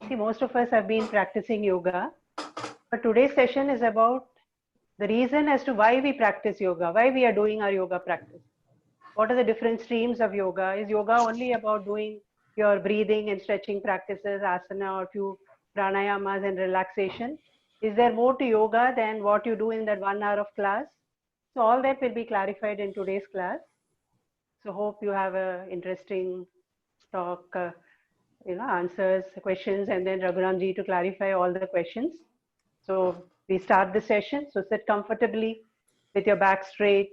See, most of us have been practicing yoga, but today's session is about the reason as to why we practice yoga, why we are doing our yoga practice. What are the different streams of yoga? Is yoga only about doing your breathing and stretching practices, asana, or few pranayamas and relaxation? Is there more to yoga than what you do in that 1 hour of class? So all that will be clarified in today's class. So hope you have a interesting talk, answers, questions, and then Raghuram to clarify all the questions. So we start the session. So sit comfortably with your back straight.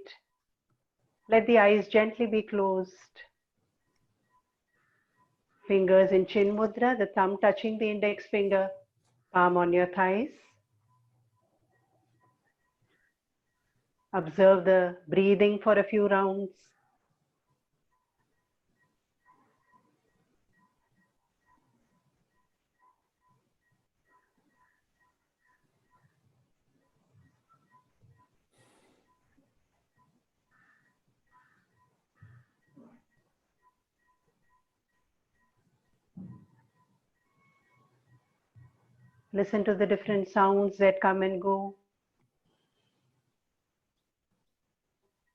Let the eyes gently be closed. Fingers in chin mudra, the thumb touching the index finger, palm on your thighs. Observe the breathing for a few rounds. Listen to the different sounds that come and go.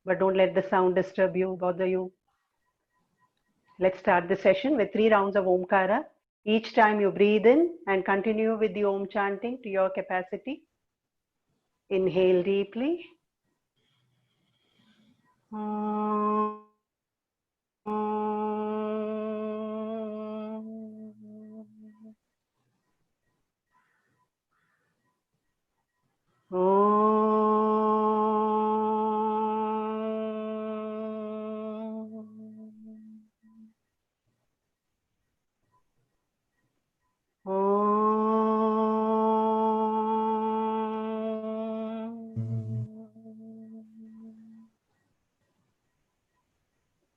But don't let the sound disturb you, bother you. Let's start the session with 3 rounds of Omkara. Each time you breathe in and continue with the Om chanting to your capacity. Inhale deeply.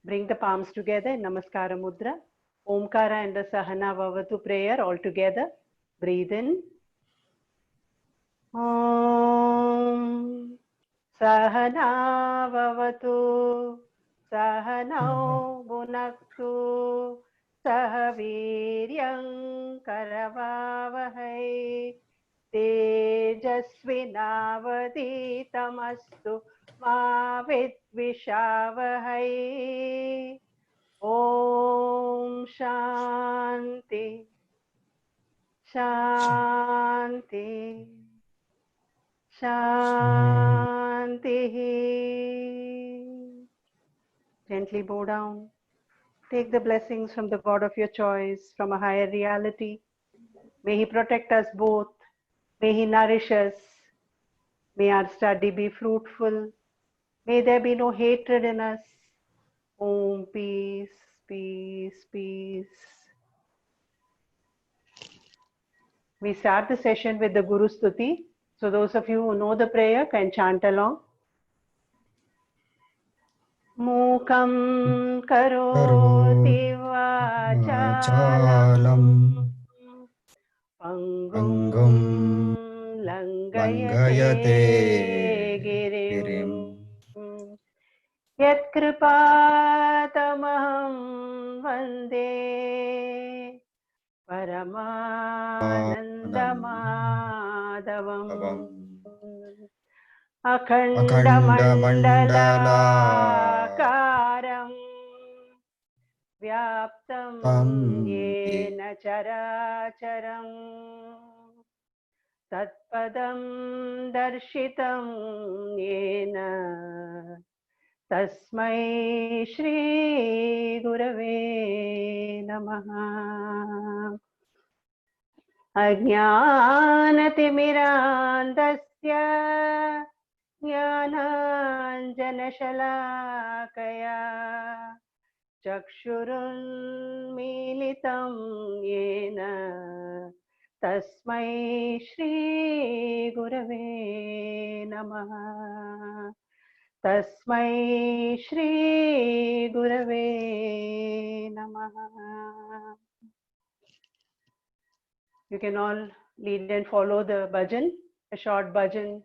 Bring the palms together in Namaskara Mudra. Omkara and the Sahana Vavatu prayer all together. Breathe in. Om Sahana Vavatu Sahanau Bhunaktu Sahaviryam Karavavahai Tejasvinavaditamastu Ma Vidvishavahai. Om Shanti Shanti Shanti. Gently bow down. Take the blessings from the God of your choice, from a higher reality. May He protect us both. May He nourish us. May our study be fruitful. May there be no hatred in us. Om, peace, peace, peace. We start the session with the Guru Stuti. So those of you who know the prayer can chant along. Mukam karoti vachalam pangum langayate girim yat kripatamaham vande paramanandamadavam akhandamandalakaram vyaptam yena characharam tatpadam darshitam yena tasmai shri gurave namaha. Ajnanatimirandasya Jnananjanashalakaya Chakshurunmilitam yena Tasmai Shri Gurave Namaha. Tasmai Shri Gurave Namaha. You can all lead and follow the bhajan, a short bhajan.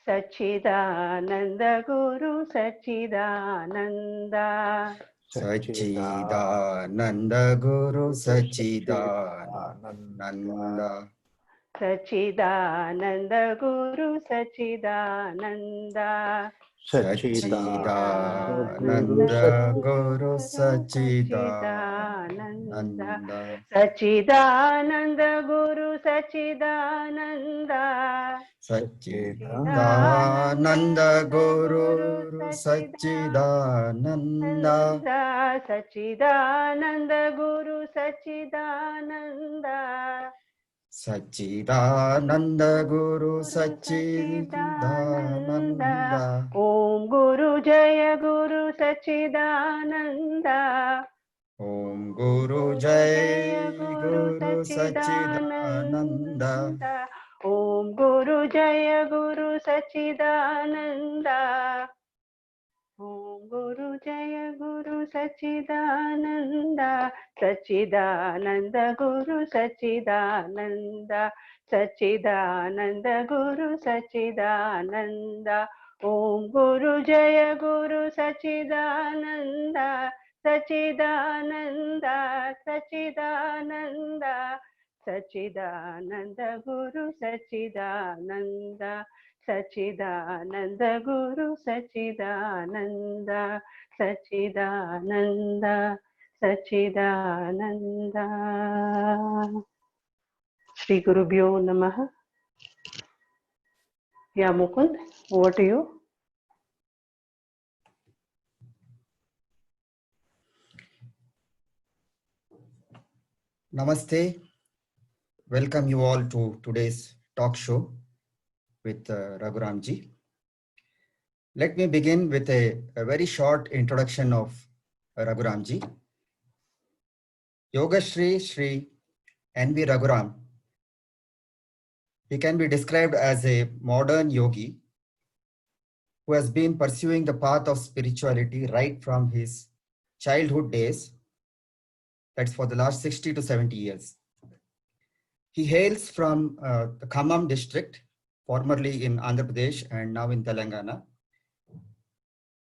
Sachidananda Guru Sachidananda Sachidananda Guru Sachidananda. Sachidananda Guru Sachidananda. Sachidananda Guru Sachidananda. Sachidananda. Sachidananda Guru Sachidananda. Sachidananda Guru Sachidananda. Sachidananda Guru Sachidananda. Sachidananda Guru Sachidananda. Sachidananda. Om Guru Jaya Guru Sachidananda. Om Guru Jai Guru Sachidananda. Om Guru Jaya Guru Sachidananda. Om Guru Jaya Guru Sachidananda. Sachidananda Guru Sachidananda. Sachidananda Guru Sachidananda. Om Guru Jaya Guru Sachidananda. Sachidananda, Sachidananda, Sachidananda Guru Sachidananda, Sachidananda Guru Sachidananda, Sachidananda, Sachidananda. Shri Gurubhyo Namaha. Yeah, Mukund, over to you. Namaste. Welcome you all to today's talk show with Raghuramji. Let me begin with a very short introduction of Raghuramji. Yogashri Sri N.V. Raghuram. He can be described as a modern yogi who has been pursuing the path of spirituality right from his childhood days. That's for the last 60 to 70 years. He hails from the Khammam district, formerly in Andhra Pradesh and now in Telangana.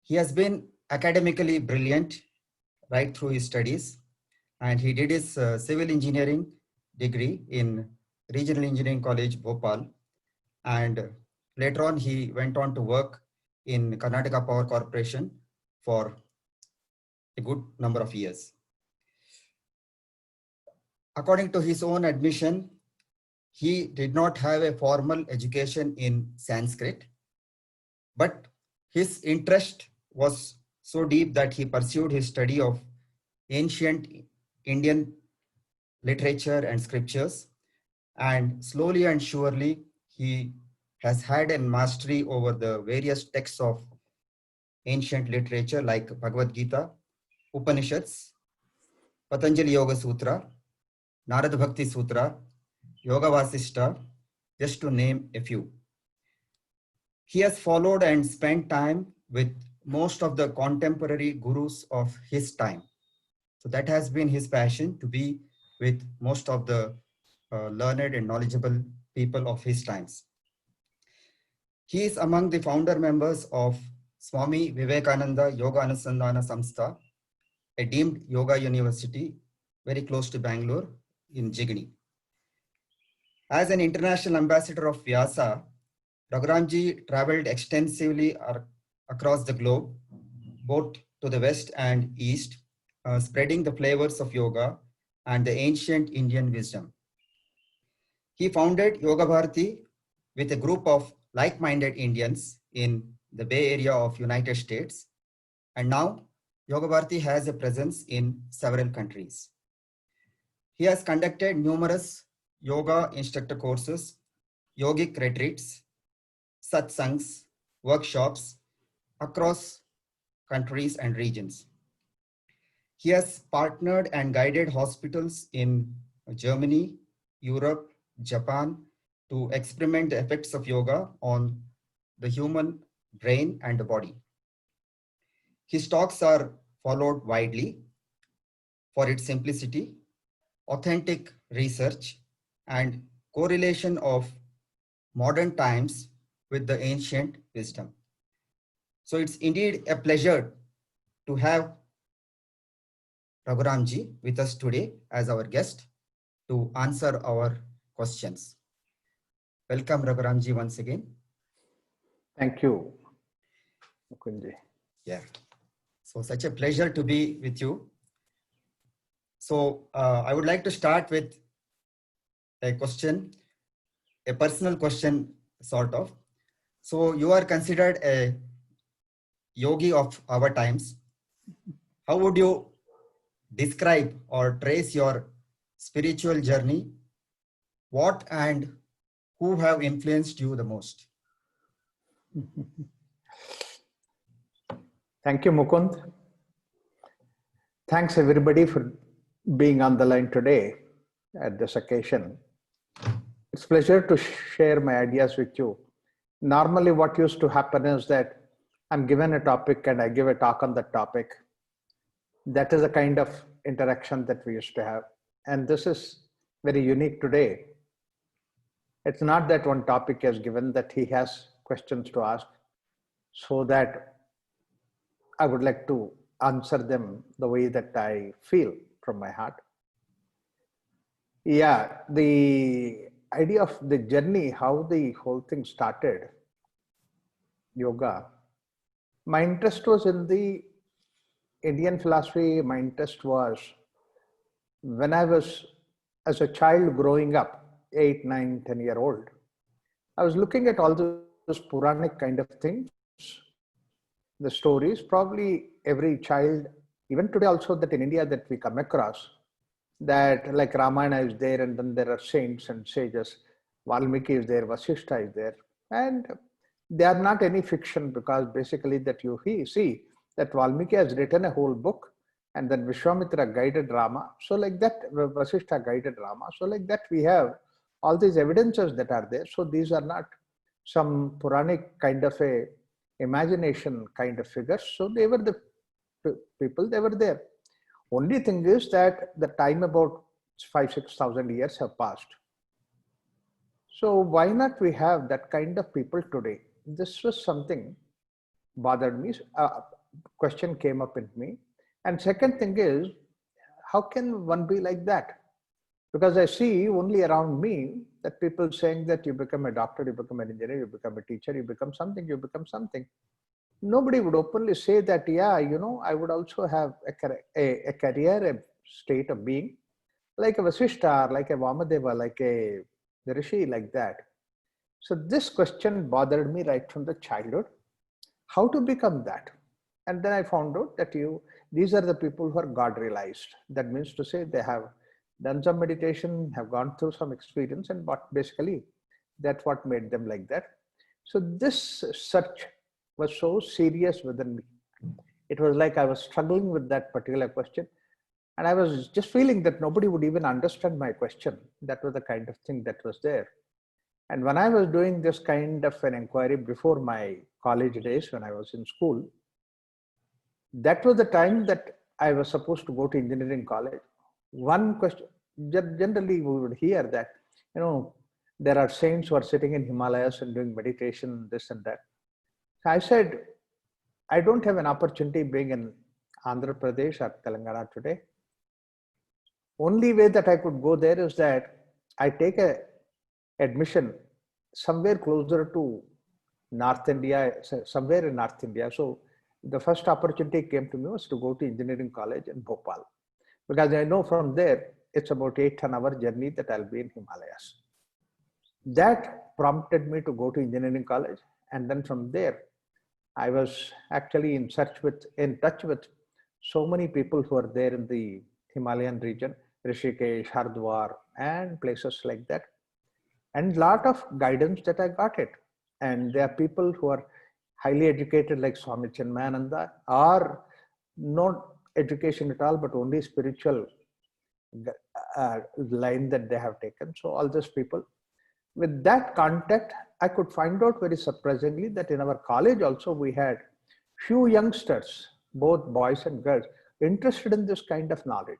He has been academically brilliant right through his studies, and he did his civil engineering degree in Regional Engineering College, Bhopal. And later on, he went on to work in Karnataka Power Corporation for a good number of years. According to his own admission, he did not have a formal education in Sanskrit, but his interest was so deep that he pursued his study of ancient Indian literature and scriptures, and slowly and surely he has had a mastery over the various texts of ancient literature like Bhagavad Gita, Upanishads, Patanjali Yoga Sutra, Narada Bhakti Sutra, Yoga Vasishta, just to name a few. He has followed and spent time with most of the contemporary gurus of his time. So that has been his passion, to be with most of the learned and knowledgeable people of his times. He is among the founder members of Swami Vivekananda Yoga Anusandhana Samstha, a deemed yoga university very close to Bangalore in Jigni. As an international ambassador of Vyasa, Raghuramji traveled extensively across the globe, both to the west and east, spreading the flavors of yoga and the ancient Indian wisdom. He founded Yoga Bharati with a group of like-minded Indians in the Bay Area of United States, and now Yoga Bharati has a presence in several countries. He has conducted numerous yoga instructor courses, yogic retreats, satsangs, workshops across countries and regions. He has partnered and guided hospitals in Germany, Europe, Japan to experiment the effects of yoga on the human brain and the body. His talks are followed widely for its simplicity, authentic research, and correlation of modern times with the ancient wisdom. So it's indeed a pleasure to have Raghuramji with us today as our guest to answer our questions. Welcome, Raghuramji, once again. Thank you, Mukundji. Yeah. So such a pleasure to be with you. So I would like to start with a question, a personal question, sort of. So you are considered a yogi of our times. How would you describe or trace your spiritual journey? What and who have influenced you the most? Thank you, Mukund. Thanks everybody for being on the line today at this occasion. It's a pleasure to share my ideas with you. Normally what used to happen is that I'm given a topic and I give a talk on that topic. That is a kind of interaction that we used to have. And this is very unique today. It's not that one topic is given, that he has questions to ask, so that I would like to answer them the way that I feel from my heart. Yeah, the idea of the journey, how the whole thing started, yoga. My interest was in the Indian philosophy. My interest was when I was, as a child growing up, 8, 9, 10-year-old, I was looking at all those Puranic kind of things, the stories. Probably every child, even today also, that in India that we come across, that like Ramayana is there, and then there are saints and sages. Valmiki is there, Vasishtha is there, and they are not any fiction, because basically that you see that Valmiki has written a whole book, and then Vishwamitra guided Rama. So like that, Vasishtha guided Rama. So like that, we have all these evidences that are there. So these are not some Puranic kind of a imagination kind of figures. So they were the people, they were there. Only thing is that the time about 5,000-6,000 years have passed. So why not we have that kind of people today? This was something bothered me. Question came up in me. And second thing is, how can one be like that? Because I see only around me that people saying that you become a doctor, you become an engineer, you become a teacher, you become something, you become something. Nobody would openly say that, yeah, you know, I would also have a career, a state of being, like a Vasishtha, like a Vamadeva, like a Rishi, like that. So this question bothered me right from the childhood. How to become that? And then I found out that these are the people who are God realized. That means to say they have done some meditation, have gone through some experience, and what basically that's what made them like that. So this search was so serious within me. It was like I was struggling with that particular question, and I was just feeling that nobody would even understand my question. That was the kind of thing that was there. And when I was doing this kind of an inquiry before my college days, when I was in school, that was the time that I was supposed to go to engineering college. One question, generally we would hear that, you know, there are saints who are sitting in Himalayas and doing meditation, this and that. So I said, I don't have an opportunity being in Andhra Pradesh or Telangana today. Only way that I could go there is that I take a admission somewhere closer to North India, somewhere in North India. So the first opportunity came to me was to go to engineering college in Bhopal, because I know from there it's about 8-10 hour journey that I'll be in Himalayas. That prompted me to go to engineering college, and then from there I was actually in touch with so many people who are there in the Himalayan region, Rishikesh, Hardwar, and places like that, and lot of guidance that I got it. And there are people who are highly educated like Swami Chinmayananda, or not education at all, but only spiritual line that they have taken. So all those people, with that contact, I could find out very surprisingly that in our college also we had few youngsters, both boys and girls, interested in this kind of knowledge.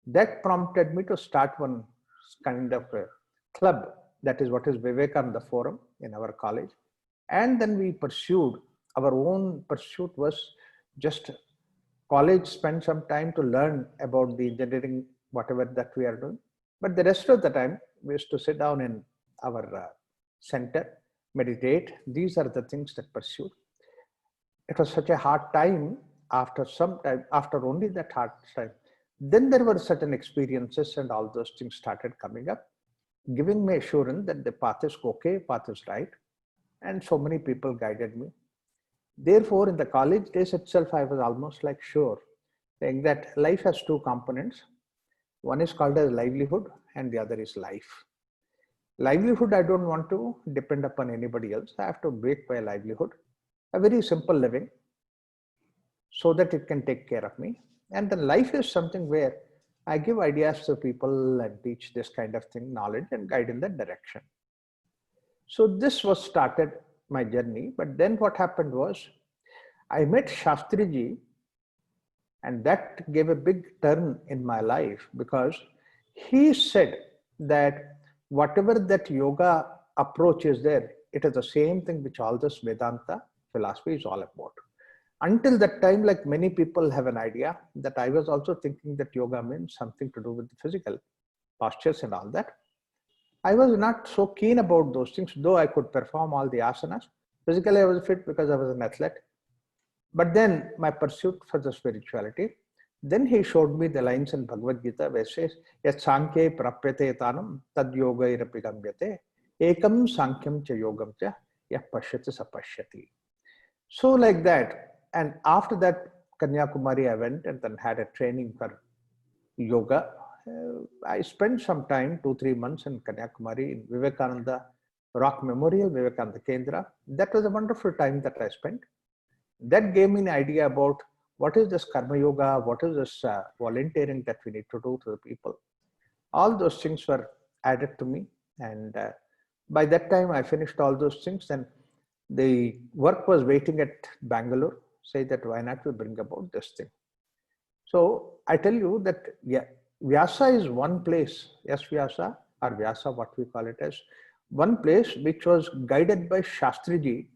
That prompted me to start one kind of a club, that is what is Vivekananda Forum in our college. And then we pursued, our own pursuit was just college, spend some time to learn about the engineering, whatever that we are doing. But the rest of the time, we used to sit down in our center, meditate. These are the things that pursued. It was such a hard time. After some time, after only that hard time, then there were certain experiences and all those things started coming up, giving me assurance that the path is okay, path is right. And so many people guided me. Therefore, in the college days itself, I was almost like sure, saying that life has two components. One is called as livelihood and the other is life. Livelihood, I don't want to depend upon anybody else. I have to make my livelihood a very simple living so that it can take care of me. And then life is something where I give ideas to people and teach this kind of thing, knowledge, and guide in that direction. So this was started my journey. But then what happened was I met Shastriji, and that gave a big turn in my life, because he said that whatever that yoga approach is there, it is the same thing which all this Vedanta philosophy is all about. Until that time, like many people have an idea that I was also thinking that yoga means something to do with the physical postures and all that. I was not so keen about those things, though I could perform all the asanas. Physically, I was fit because I was an athlete. But then my pursuit for the spirituality, then he showed me the lines in Bhagavad Gita where it says, Yat Sankhe Prapyate Tanam Tad Yoga Irapigambyate Ekam Sankyam Cha Yogam Cha Yah Pashyati Sapashyati. So like that. And after that, Kanyakumari, I went and then had a training for yoga. I spent some time, 2-3 months in Kanyakumari in Vivekananda Rock Memorial, Vivekananda Kendra. That was a wonderful time that I spent. That gave me an idea about what is this karma yoga, what is this volunteering that we need to do to the people. All those things were added to me. And by that time, I finished all those things. And the work was waiting at Bangalore, say that why not we bring about this thing. So I tell you that, yeah, Vyasa is one place, yes, Vyasa or Vyasa, what we call it as, one place which was guided by Shastriji.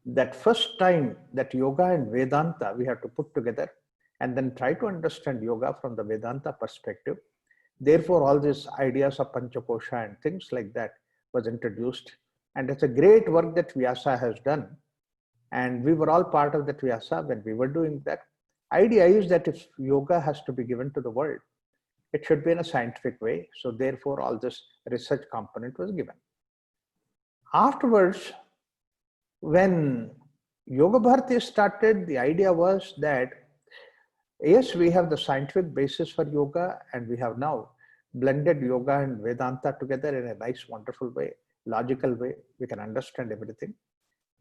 That first time that yoga and Vedanta we have to put together and then try to understand yoga from the Vedanta perspective. Therefore, all these ideas of Panchakosha and things like that was introduced. And it's a great work that Vyasa has done. And we were all part of that Vyasa when we were doing that. Idea is that if yoga has to be given to the world, it should be in a scientific way. So therefore, all this research component was given. Afterwards, when Yoga Bharati started, the idea was that, yes, we have the scientific basis for yoga, and we have now blended yoga and Vedanta together in a nice, wonderful way, logical way. We can understand everything.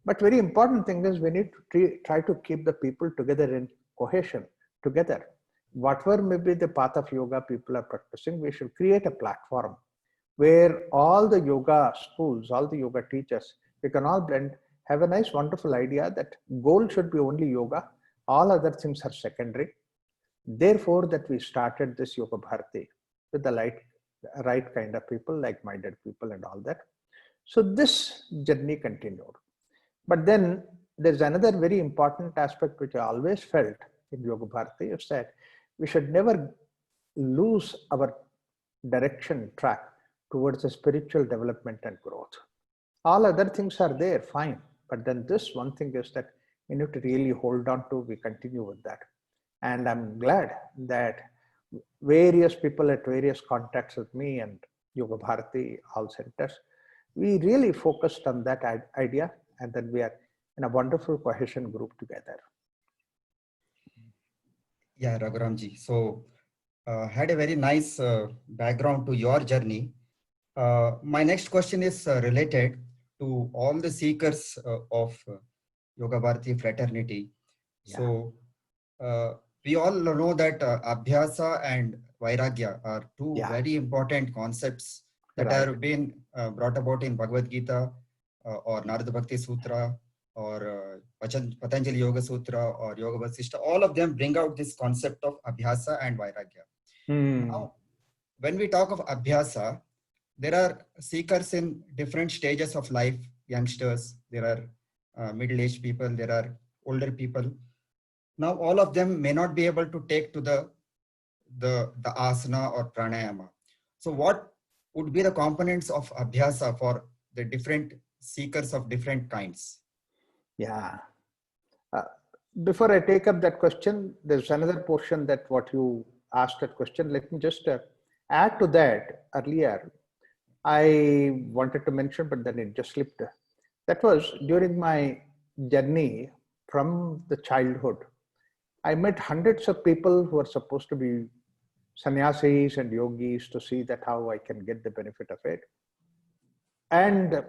But very important thing is we need to try to keep the people together in cohesion, together. Whatever may be the path of yoga people are practicing, we should create a platform where all the yoga schools, all the yoga teachers, we can all blend, have a nice, wonderful idea that goal should be only yoga. All other things are secondary. Therefore, that we started this Yoga Bharati with the right kind of people, like-minded people and all that. So this journey continued. But then there's another very important aspect which I always felt in Yoga Bharati is that we should never lose our direction track towards the spiritual development and growth. All other things are there, fine. But then this one thing is that we need to really hold on to, we continue with that. And I'm glad that various people at various contacts with me and Yoga Bharati, all centers, we really focused on that idea, and then we are in a wonderful cohesion group together. Yeah, Raghuramji. So had a very nice background to your journey. My next question is related to all the seekers of Yoga Bharati fraternity. Yeah. So we all know that Abhyasa and Vairagya are two very important concepts that have been brought about in Bhagavad Gita or Narada Bhakti Sutra or Patanjali Yoga Sutra or Yoga Vasishta. All of them bring out this concept of Abhyasa and Vairagya. Now, when we talk of Abhyasa, there are seekers in different stages of life, youngsters, there are middle-aged people, there are older people. Now, all of them may not be able to take to the asana or pranayama. So what would be the components of abhyasa for the different seekers of different kinds? Yeah. Uh, Before I take up that question, there's another portion that what you asked that question. Let me just add to that. Earlier, I wanted to mention, but then it just slipped. That was during my journey from the childhood. I met hundreds of people who are supposed to be sannyasis and yogis to see that how I can get the benefit of it. And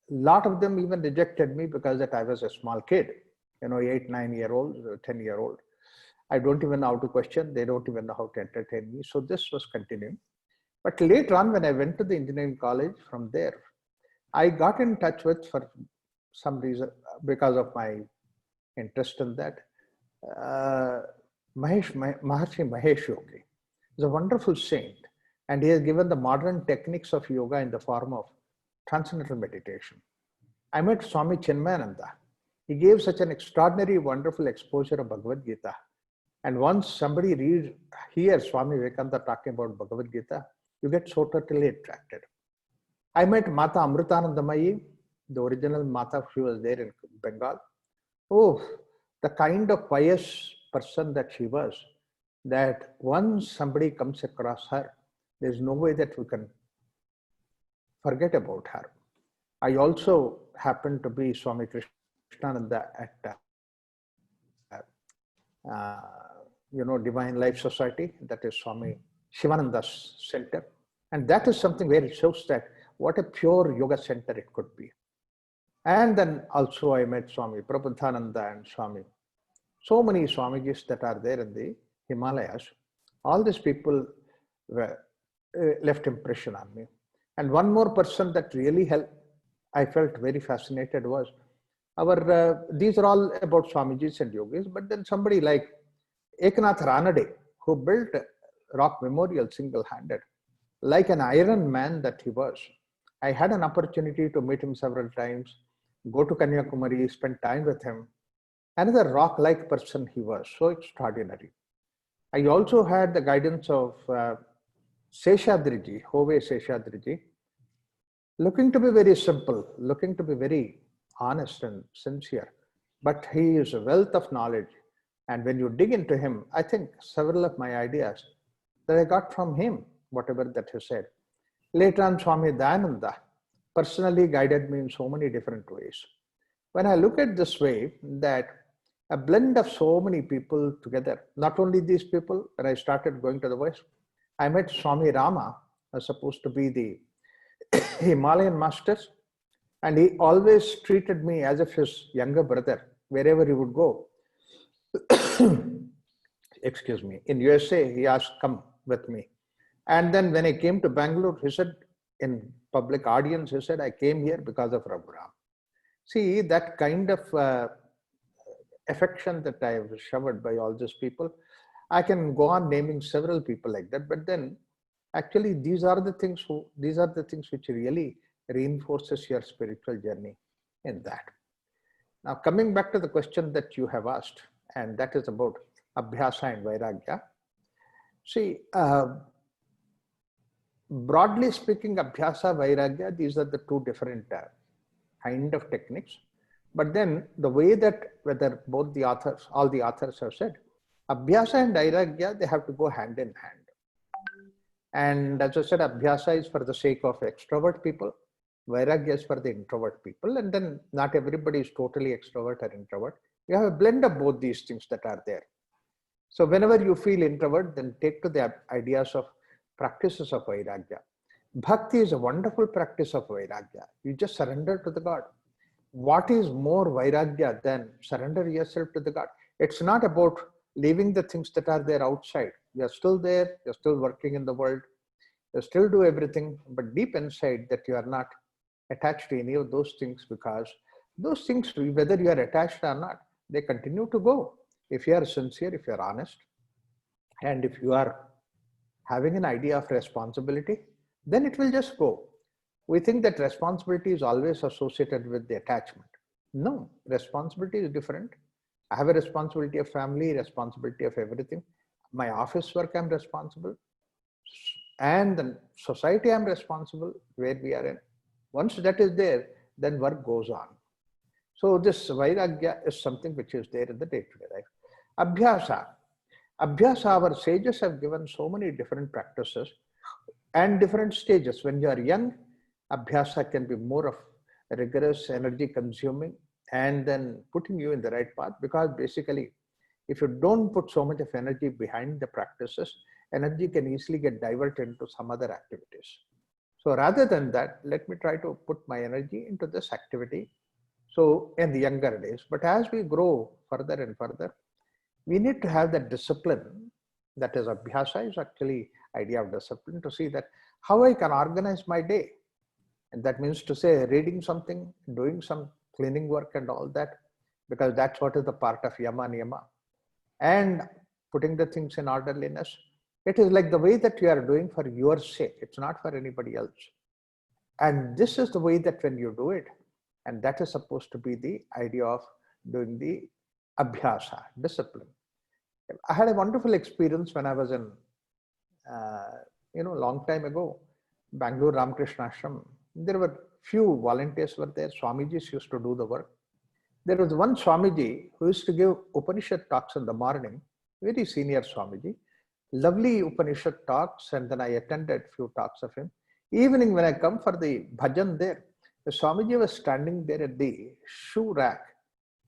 lot of them even rejected me because that I was a small kid, 8, 9-year-old, 10-year-old. I don't even know how to question. They don't even know how to entertain me. So this was continuing. But later on, when I went to the engineering college, from there, I got in touch with, for some reason, because of my interest in that, Maharshi Mahesh Yogi. He's a wonderful saint, and he has given the modern techniques of yoga in the form of transcendental meditation. I met Swami Chinmayananda. He gave such an extraordinary, wonderful exposure of Bhagavad Gita. And once somebody hears Swami Vivekananda talking about Bhagavad Gita, you get so totally attracted. I met Mata Amritanandamayi, the original Mata. She was there in Bengal. Oh, the kind of pious person that she was, that once somebody comes across her, there's no way that we can forget about her. I also happened to be Swami Krishnananda at Divine Life Society, that is Swami Shivananda's center. And that is something where it shows that what a pure yoga center it could be. And then also I met Swami Prabodhananda and Swami. So many Swamijis that are there in the Himalayas. All these people left impression on me. And one more person that really helped, I felt very fascinated, was these are all about Swamijis and yogis, but then somebody like Eknath Ranade, who built Rock Memorial single-handed, like an Iron Man that he was. I had an opportunity to meet him several times, go to Kanyakumari, spend time with him. Another rock-like person he was, so extraordinary. I also had the guidance of Seshadriji, Hove Seshadriji, looking to be very simple, looking to be very honest and sincere, but he is a wealth of knowledge. And when you dig into him, I think several of my ideas that I got from him, whatever that he said. Later on, Swami Dayananda personally guided me in so many different ways. When I look at this way, that a blend of so many people together, not only these people, when I started going to the West, I met Swami Rama, was supposed to be the Himalayan masters, and he always treated me as if his younger brother, wherever he would go. Excuse me. In USA, he asked, come with me. And then when I came to Bangalore, he said, in public audience, he said, I came here because of Raghuram. See, that kind of affection that I have showered by all these people, I can go on naming several people like that, but then actually these are the things which really reinforces your spiritual journey in that. Now, coming back to the question that you have asked, and that is about Abhyasa and Vairagya. See, broadly speaking, Abhyasa, Vairagya, these are the two different kind of techniques. But then the way that whether both the authors, all the authors have said, Abhyasa and Vairagya, they have to go hand in hand. And as I said, Abhyasa is for the sake of extrovert people, Vairagya is for the introvert people, and then not everybody is totally extrovert or introvert. You have a blend of both these things that are there. So whenever you feel introvert, then take to the ideas of practices of Vairagya. Bhakti is a wonderful practice of Vairagya. You just surrender to the God. What is more Vairagya than surrender yourself to the God? It's not about leaving the things that are there outside. You're still there, you're still working in the world, you still do everything, but deep inside that you are not attached to any of those things, because those things, whether you are attached or not, they continue to go. If you are sincere, if you are honest, and if you are having an idea of responsibility, then it will just go. We think that responsibility is always associated with the attachment. No, responsibility is different. I have a responsibility of family, responsibility of everything. My office work, I'm responsible. And the society, I'm responsible where we are in. Once that is there, then work goes on. So this Vairagya is something which is there in the day-to-day life. Abhyasa. Abhyasa, our sages have given so many different practices and different stages. When you are young, Abhyasa can be more of rigorous, energy consuming, and then putting you in the right path, because basically, if you don't put so much of energy behind the practices, energy can easily get diverted into some other activities. So rather than that, let me try to put my energy into this activity. So in the younger days, but as we grow further and further, we need to have that discipline. That is, abhyasa is actually idea of discipline, to see that how I can organize my day. And that means to say reading something, doing some cleaning work and all that, because that's what is the part of yama niyama. And putting the things in orderliness. It is like the way that you are doing for your sake. It's not for anybody else. And this is the way that when you do it, and that is supposed to be the idea of doing the abhyasa, discipline. I had a wonderful experience when I was in, long time ago, Bangalore Ramakrishna Ashram. There were few volunteers were there. Swamijis used to do the work. There was one Swamiji who used to give Upanishad talks in the morning, very senior Swamiji, lovely Upanishad talks, and then I attended few talks of him. Evening when I come for the bhajan there, the Swamiji was standing there at the shoe rack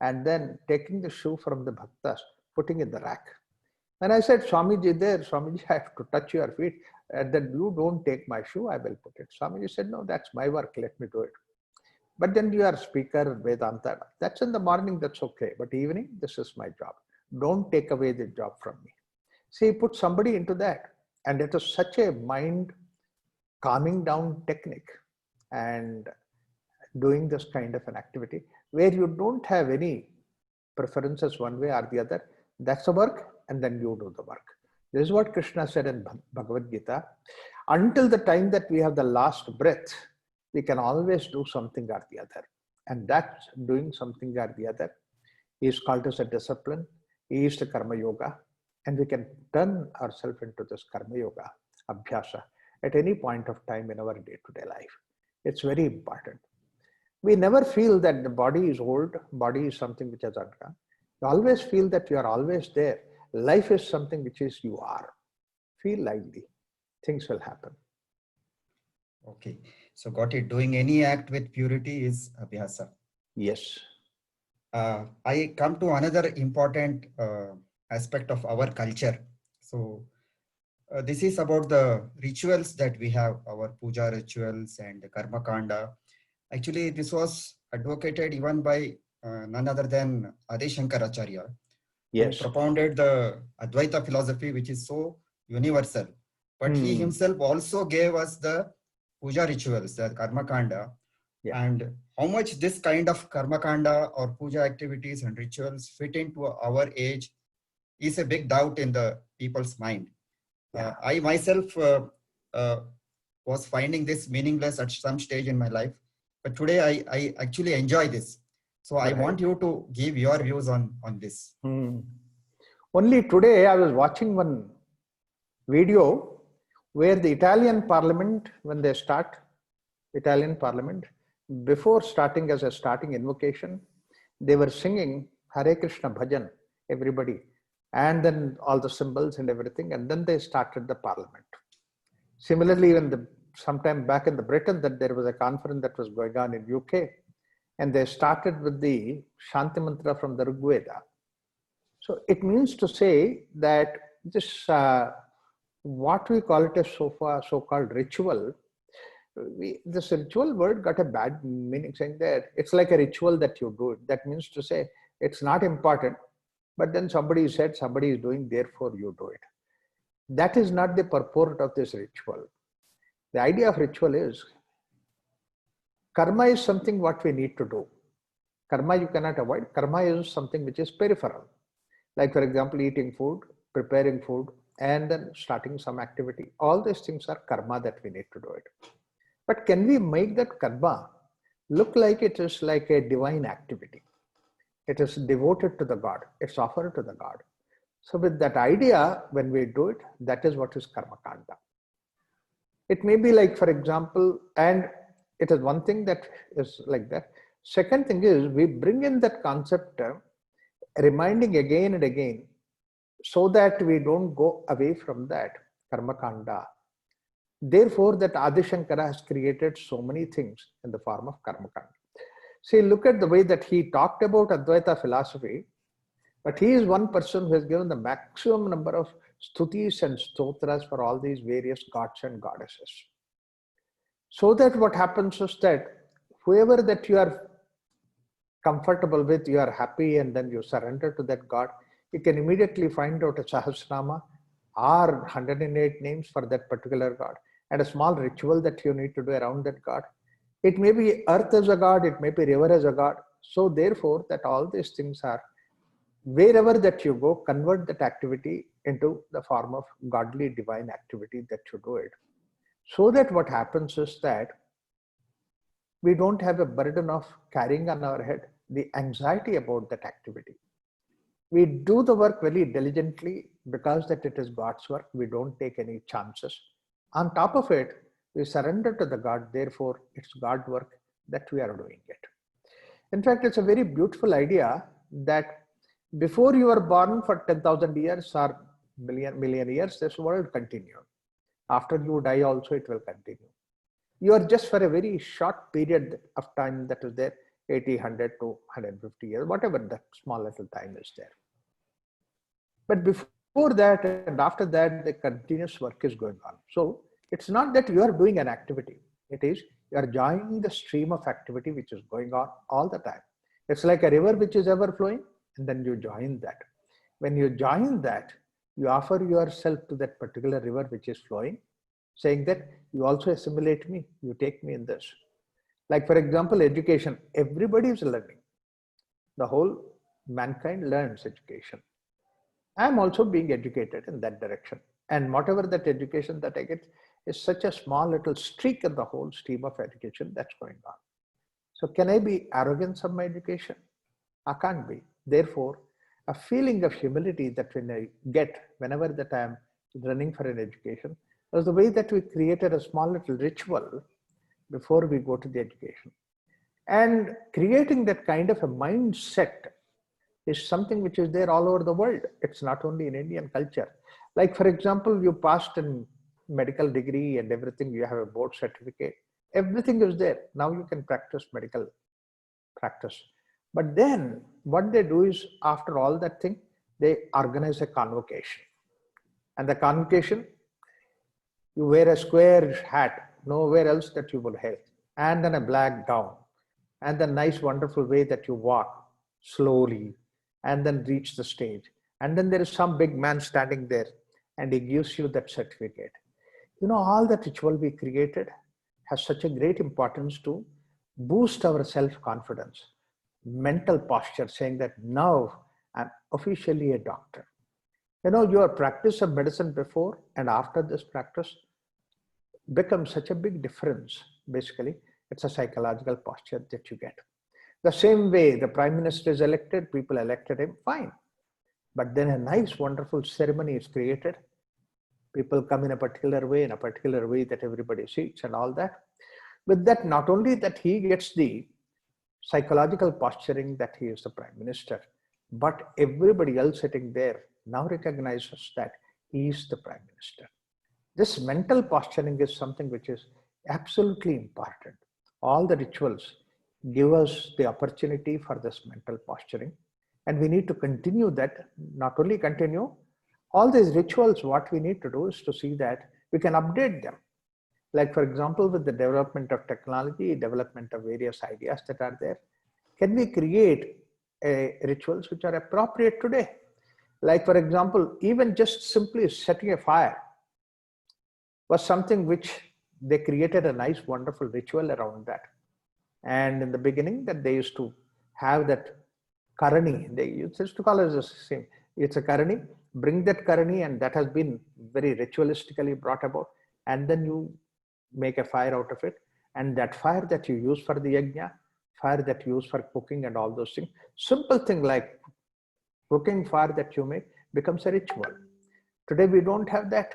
and then taking the shoe from the bhaktas, putting in the rack. And I said, Swamiji there, Swamiji, I have to touch your feet, and then you don't take my shoe, I will put it. Swamiji said, no, that's my work, let me do it. But then you are speaker, Vedanta, that's in the morning, that's okay. But evening, this is my job. Don't take away the job from me. See, put somebody into that. And it is such a mind calming down technique and doing this kind of an activity where you don't have any preferences one way or the other. That's the work, and then you do the work. This is what Krishna said in Bhagavad Gita. Until the time that we have the last breath, we can always do something or the other. And that doing something or the other is called as a discipline, is the karma yoga. And we can turn ourselves into this karma yoga, abhyasa, at any point of time in our day-to-day life. It's very important. We never feel that the body is old, body is something which has outgone. You always feel that you are always there. Life is something which is you are. Feel lively. Things will happen. Okay. So got it. Doing any act with purity is abhyasa. Yes. I come to another important aspect of our culture. So this is about the rituals that we have, our puja rituals and the karma kanda. Actually, this was advocated even by none other than Adi Shankaracharya, Yes. who propounded the Advaita philosophy, which is so universal. But he himself also gave us the puja rituals, the karma kanda. Yeah. And how much this kind of karma kanda or puja activities and rituals fit into our age is a big doubt in the people's mind. Yeah. I myself was finding this meaningless at some stage in my life, but today I actually enjoy this. So I want you to give your views on this. Only today I was watching one video where the Italian Parliament, when they start, Italian Parliament, before starting as a starting invocation, they were singing Hare Krishna Bhajan, everybody, and then all the symbols and everything, and then they started the Parliament. Similarly, when sometime back in the Britain, that there was a conference that was going on in UK, and they started with the Shanti Mantra from the Rig Veda. So it means to say that this, what we call it as so-called ritual, this ritual word got a bad meaning, saying that it's like a ritual that you do. That means to say it's not important, but then somebody said somebody is doing, therefore you do it. That is not the purport of this ritual. The idea of ritual is karma is something what we need to do. Karma you cannot avoid. Karma is something which is peripheral. Like for example, eating food, preparing food, and then starting some activity. All these things are karma that we need to do it. But can we make that karma look like it is like a divine activity? It is devoted to the God. It's offered to the God. So with that idea, when we do it, that is what is karma kanda. It may be like, for example, and it is one thing that is like that. Second thing is we bring in that concept, reminding again and again, so that we don't go away from that karma kanda. Therefore, that Adi Shankara has created so many things in the form of karma kanda. See, look at the way that he talked about Advaita philosophy, but he is one person who has given the maximum number of stutis and stotras for all these various gods and goddesses. So that what happens is that whoever that you are comfortable with, you are happy, and then you surrender to that God, you can immediately find out a Sahasranama or 108 names for that particular God, and a small ritual that you need to do around that God. It may be earth as a God, it may be river as a God. So therefore, that all these things are, wherever that you go, convert that activity into the form of godly divine activity that you do it. So that what happens is that we don't have a burden of carrying on our head the anxiety about that activity. We do the work very diligently because that it is God's work. We don't take any chances. On top of it, we surrender to the God. Therefore, it's God's work that we are doing it. In fact, it's a very beautiful idea that before you are born for 10,000 years or million years, this world continues. After you die also, it will continue. You are just for a very short period of time that is there, 80, 100 to 150 years, whatever that small little time is there. But before that and after that, the continuous work is going on. So it's not that you are doing an activity. It is you are joining the stream of activity which is going on all the time. It's like a river which is ever flowing, and then you join that. When you join that, you offer yourself to that particular river which is flowing, saying that you also assimilate me, you take me in this. Like for example, education, everybody is learning. The whole mankind learns education. I am also being educated in that direction. And whatever that education that I get is such a small little streak in the whole stream of education that's going on. So can I be arrogant of my education? I can't be. Therefore, a feeling of humility that when I get whenever that I am running for an education was the way that we created a small little ritual before we go to the education. And creating that kind of a mindset is something which is there all over the world. It's not only in Indian culture. Like for example, you passed a medical degree and everything, you have a board certificate, everything is there. Now you can practice medical practice. But then what they do is after all that thing, they organize a convocation. And the convocation, you wear a square hat, nowhere else that you will have, and then a black gown, and the nice wonderful way that you walk slowly and then reach the stage. And then there is some big man standing there and he gives you that certificate. You know, all that ritual we created has such a great importance to boost our self-confidence, mental posture, saying that now I'm officially a doctor. You know, your practice of medicine before and after this practice becomes such a big difference. Basically, it's a psychological posture that you get. The same way the prime minister is elected, people elected him, fine. But then a nice, wonderful ceremony is created. People come in a particular way that everybody sees and all that. With that, not only that he gets the psychological posturing that he is the prime minister, but everybody else sitting there now recognizes that he is the prime minister. This mental posturing is something which is absolutely important. All the rituals give us the opportunity for this mental posturing, and we need to continue that. Not only continue, all these rituals, what we need to do is to see that we can update them. Like for example, with the development of technology, development of various ideas that are there, can we create rituals which are appropriate today? Like for example, even just simply setting a fire was something which they created a nice, wonderful ritual around that. And in the beginning that they used to have that karani, they used to call it the same. It's a karani, bring that karani, and that has been very ritualistically brought about. And then you make a fire out of it. And that fire that you use for the yajna, fire that you use for cooking and all those things. Simple thing like cooking fire that you make becomes a ritual. Today we don't have that.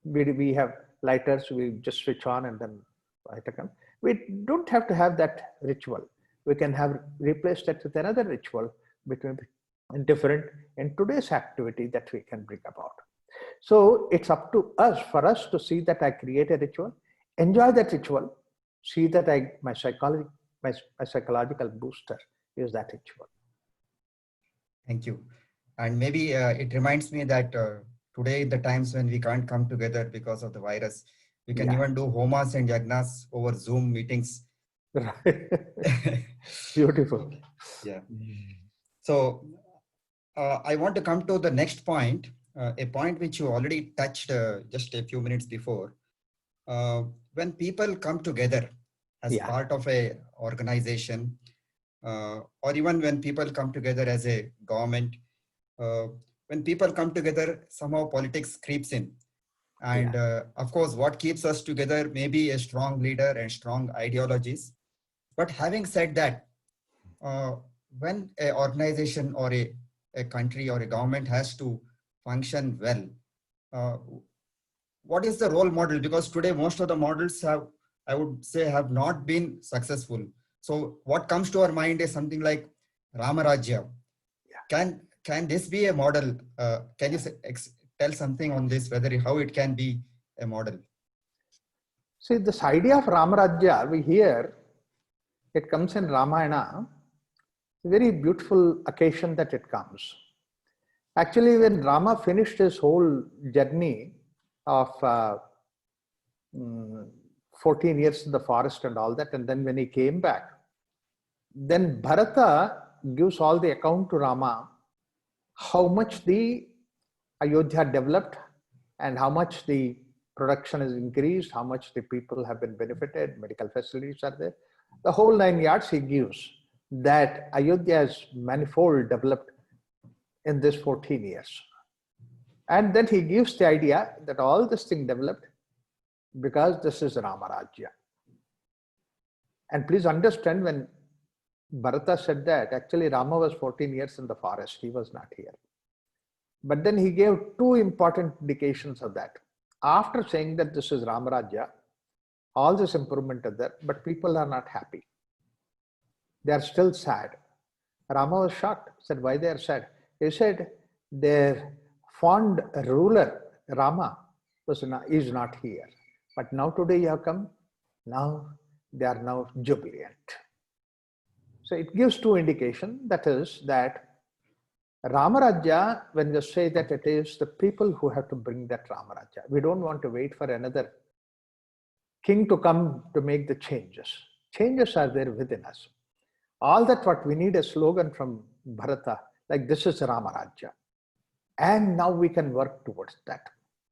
We have lighters, we just switch on and then lighter comes. We don't have to have that ritual. We can have replaced that with another ritual between different in today's activity that we can bring about. So it's up to us, for us to see that I create a ritual, enjoy that ritual, see that my psychological booster is that ritual. Thank you. And maybe it reminds me that today, the times when we can't come together because of the virus, we can even do homas and yagnas over Zoom meetings. Right. Beautiful. Yeah. So I want to come to the next point, a point which you already touched just a few minutes before. When people come together as part of a organization, or even when people come together as a government, when people come together, somehow politics creeps in. And of course, what keeps us together may be a strong leader and strong ideologies. But having said that, when an organization or a country or a government has to function well, what is the role model? Because today, most of the models I would say, have not been successful. So what comes to our mind is something like Ramarajya. Can this be a model? Can you tell something on this, how it can be a model? See, this idea of Ramarajya, we hear, it comes in Ramayana. It's a very beautiful occasion that it comes. Actually, when Rama finished his whole journey of 14 years in the forest and all that, and then when he came back, then Bharata gives all the account to Rama, how much the Ayodhya developed and how much the production has increased, how much the people have been benefited, medical facilities are there. The whole 9 yards he gives that Ayodhya has manifold developed in this 14 years. And then he gives the idea that all this thing developed because this is Ramarajya. And please understand, when Bharata said that, actually Rama was 14 years in the forest, he was not here. But then he gave two important indications of that. After saying that this is Ramarajya, all this improvement is there, but people are not happy. They are still sad. Rama was shocked, said, why they are sad? He said, their fond ruler, Rama, is not here. But now today you have come, now they are now jubilant. So it gives two indications, that is that Ramarajya, when you say that it is the people who have to bring that Ramarajya. We don't want to wait for another king to come to make the changes. Changes are there within us. All that what we need a slogan from Bharata, like this is Ramarajya. And now we can work towards that.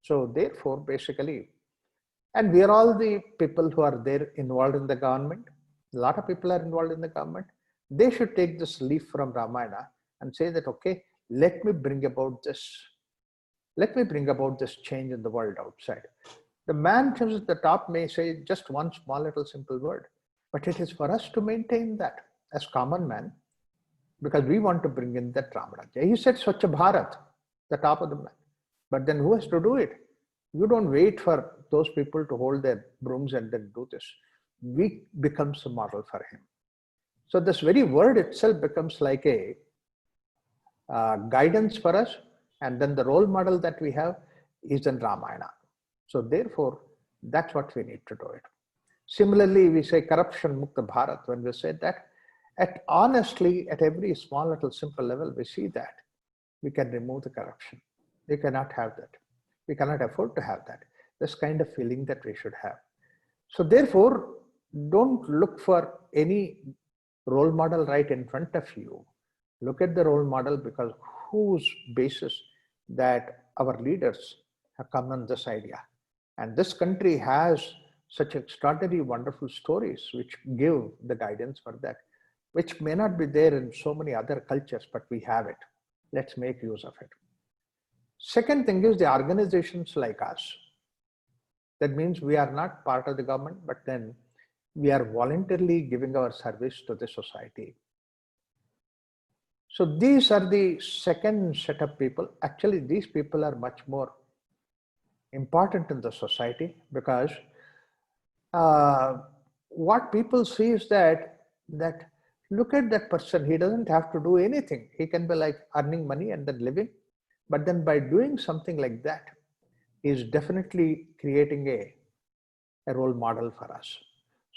So therefore, basically, and we are all the people who are there involved in the government. A lot of people are involved in the government. They should take this leaf from Ramayana and say that, okay, let me bring about this. Let me bring about this change in the world outside. The man who's at the top may say just one small little simple word, but it is for us to maintain that as common man, because we want to bring in that Ramarajya. He said Swachh Bharat, the top of the man. But then who has to do it? You don't wait for those people to hold their brooms and then do this. We becomes a model for him. So this very word itself becomes like a guidance for us, and then the role model that we have is in Ramayana. So therefore, that's what we need to do it. Similarly, we say corruption mukta Bharat. When we say that, honestly, at every small little simple level, we see that we can remove the corruption. We cannot have that. We cannot afford to have that. This kind of feeling that we should have. So therefore, don't look for any role model right in front of you. Look at the role model, because whose basis that our leaders have come on this idea. And this country has such extraordinary, wonderful stories which give the guidance for that, which may not be there in so many other cultures, but we have it. Let's make use of it. Second thing is the organizations like us. That means we are not part of the government, but then we are voluntarily giving our service to the society. So these are the second set of people. Actually, these people are much more important in the society, because what people see is that look at that person, he doesn't have to do anything. He can be like earning money and then living. But then by doing something like that, he is definitely creating a role model for us.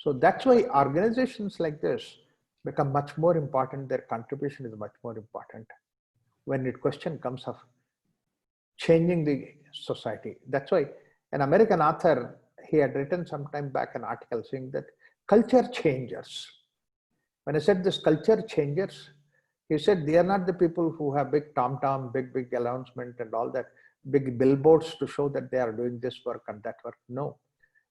So that's why organizations like this become much more important. Their contribution is much more important when the question comes of changing the society. That's why an American author, he had written some time back an article saying that culture changers. When I said this culture changers, he said they are not the people who have big tom-tom, big announcement and all that, big billboards to show that they are doing this work and that work. No,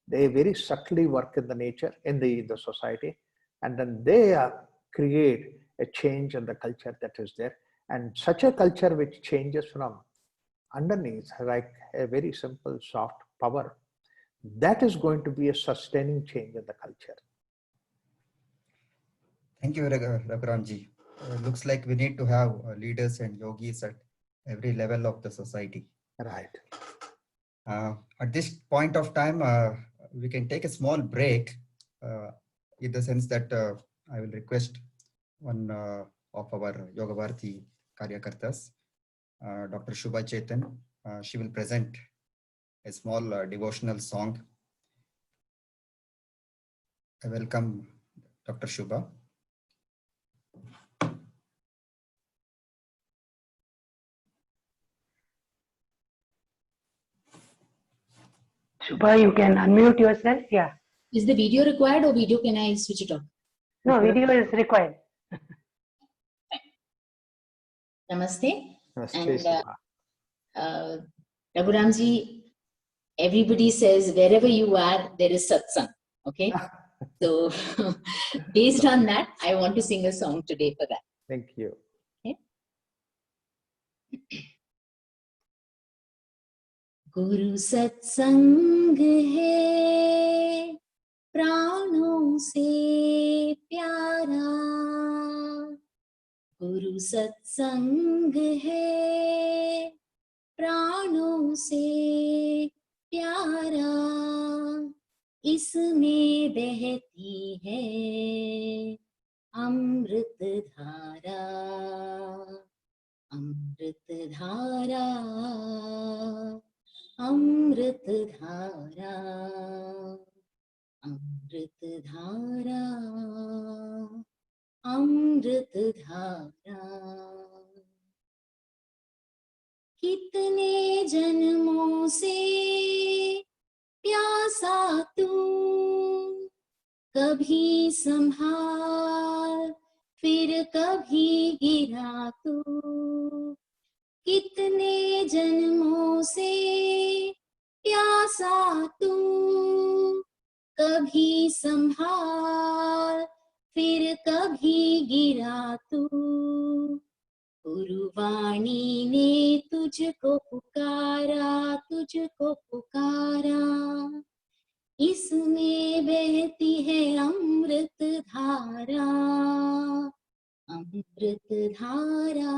they very subtly work in the nature, in the society, and then they create a change in the culture that is there. And such a culture which changes from underneath, like a very simple soft power, that is going to be a sustaining change in the culture. Thank you, Raghuramji. Looks like we need to have leaders and yogis at every level of the society. Right. At this point of time, we can take a small break, in the sense that I will request one of our Yoga Bharati Karyakartas, Dr. Shubha Chetan. She will present a small devotional song. I welcome Dr. Shubha. Shubha, you can unmute yourself. Yeah. Is the video required, or video can I switch it off? No, video is required. Namaste. Namaste, And Raghuramji, everybody says wherever you are, there is satsang. Okay. So based on that, I want to sing a song today for that. Thank you. Okay. गुरु सत्संग है प्राणों से प्यारा, गुरु सत्संग है प्राणों से प्यारा, इसमें बहती है अमृत धारा, अमृत धारा, अमृत धारा, अमृत धारा, अमृत धारा। कितने जन्मों से प्यासा तू, कभी संभाल फिर कभी गिरा तू, कितने जन्मों से प्यासा तू, कभी संभाल फिर कभी गिरा तू, गुरुवाणी ने तुझको पुकारा, तुझको पुकारा, इसमें बहती है अमृत धारा, अमृत धारा,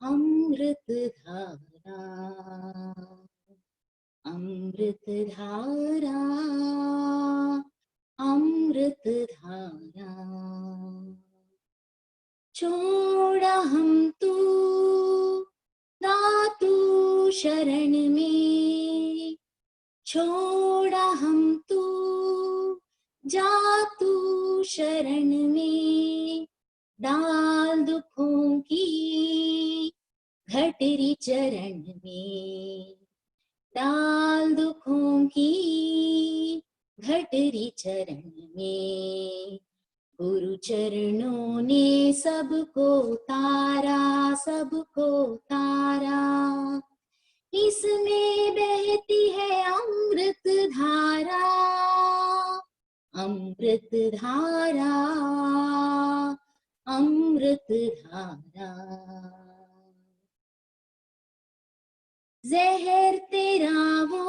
अमृत धारा, अमृत धारा, अमृत धारा। छोड़ा हम तू दातू शरण में, छोड़ा हम तू जातू शरण में, डाल दुखों की घटरी चरण में, डाल दुखों की घटरी चरण में, गुरु चरणों ने सबको तारा, सबको तारा, इसमें बहती है अमृत धारा, अमृत धारा, अमृत धारा। जहर तेरा वो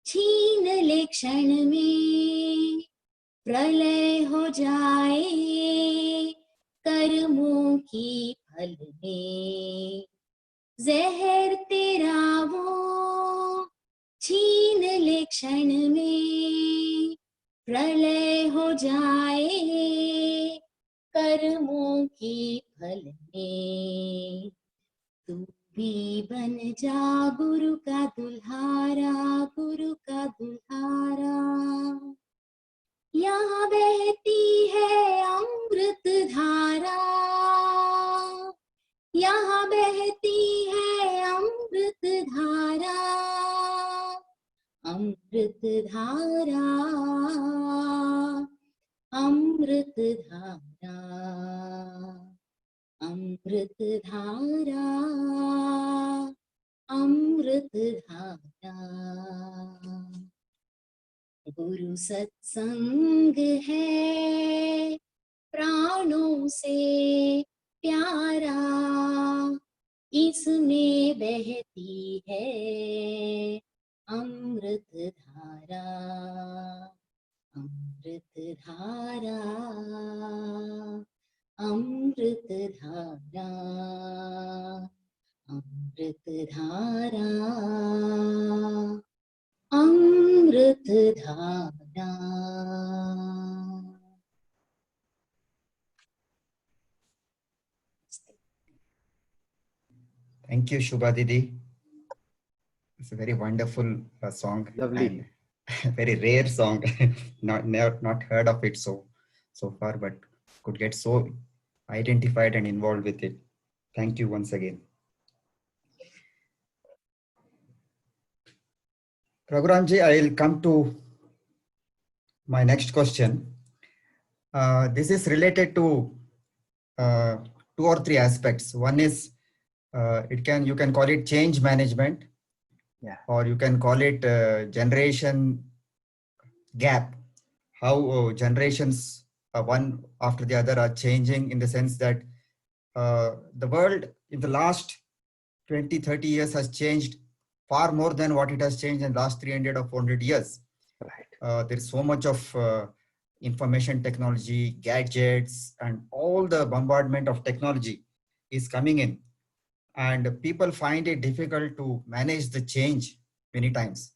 छीन ले क्षण में प्रलय हो जाए कर्मों की फल में जहर तेरा वो छीन ले क्षण में प्रलय हो जाए कर्मों की फल में तू भी बन जा गुरु का दुल्हारा, गुरु का दुल्हारा। यहाँ बहती है अमृत धारा, यहाँ बहती है अमृत धारा, अमृत धारा, अमृत धारा, अमृत धारा, अमृत धारा। गुरु सत्संग है प्राणों से प्यारा, इसमें बहती है अमृत धारा, अमृत धारा, अमृत धारा, अमृत धारा, अमृत धारा। Thank you, Shubha Didi. It's a very wonderful song. Lovely. And very rare song. not heard of it so far, but could get so identified and involved with it. Thank you once again. Raghuramji, I'll come to my next question. This is related to 2 or 3 aspects. One is you can call it change management, or you can call it generation gap. How generations one after the other are changing, in the sense that the world in the last 20-30 years has changed far more than what it has changed in the last 300 or 400 years. Right. There is so much of information technology, gadgets, and all the bombardment of technology is coming in. And people find it difficult to manage the change many times.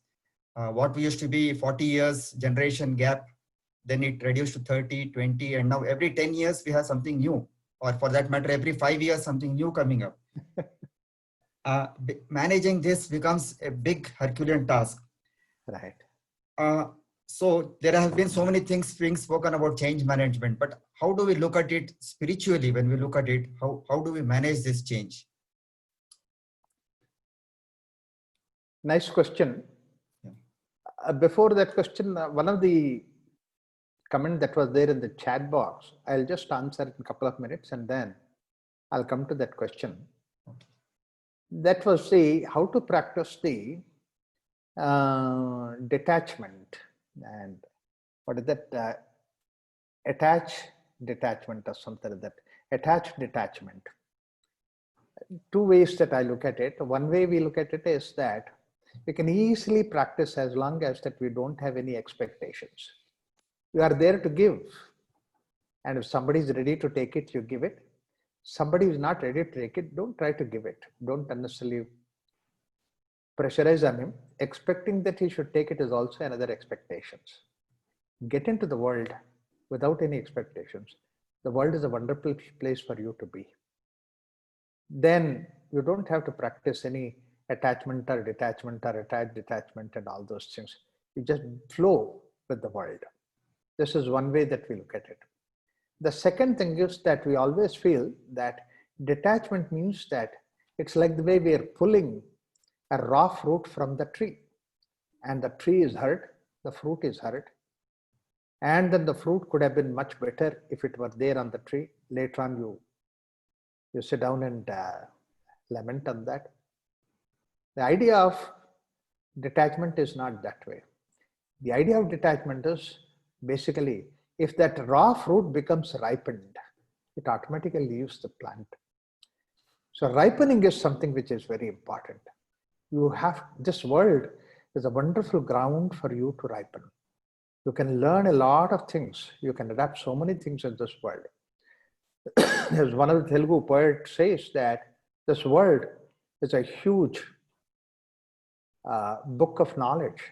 What we used to be 40 years generation gap, then it reduced to 30, 20, and now every 10 years we have something new, or for that matter, every 5 years, something new coming up. Managing this becomes a big Herculean task. Right. So there have been so many things being spoken about change management, but how do we look at it spiritually? When we look at it, how do we manage this change? Nice question. Before that question, one of the comment that was there in the chat box, I'll just answer it in a couple of minutes and then I'll come to that question. That was how to practice the detachment, and what is that? Detachment or something like that. Attached detachment. 2 ways that I look at it. One way we look at it is that we can easily practice as long as that we don't have any expectations. You are there to give, and if somebody is ready to take it, you give it. Somebody is not ready to take it, don't try to give it. Don't unnecessarily pressurize on him. Expecting that he should take it is also another expectations. Get into the world without any expectations. The world is a wonderful place for you to be. Then you don't have to practice any attachment or detachment or attached detachment and all those things. You just flow with the world. This is one way that we look at it. The second thing is that we always feel that detachment means that it's like the way we are pulling a raw fruit from the tree, and the tree is hurt, the fruit is hurt, and then the fruit could have been much better if it were there on the tree. Later on you sit down and lament on that. The idea of detachment is not that way. The idea of detachment is basically, if that raw fruit becomes ripened, it automatically leaves the plant. So ripening is something which is very important. You have this world, is a wonderful ground for you to ripen. You can learn a lot of things. You can adapt so many things in this world. As one of the Telugu poets says that this world is a huge book of knowledge,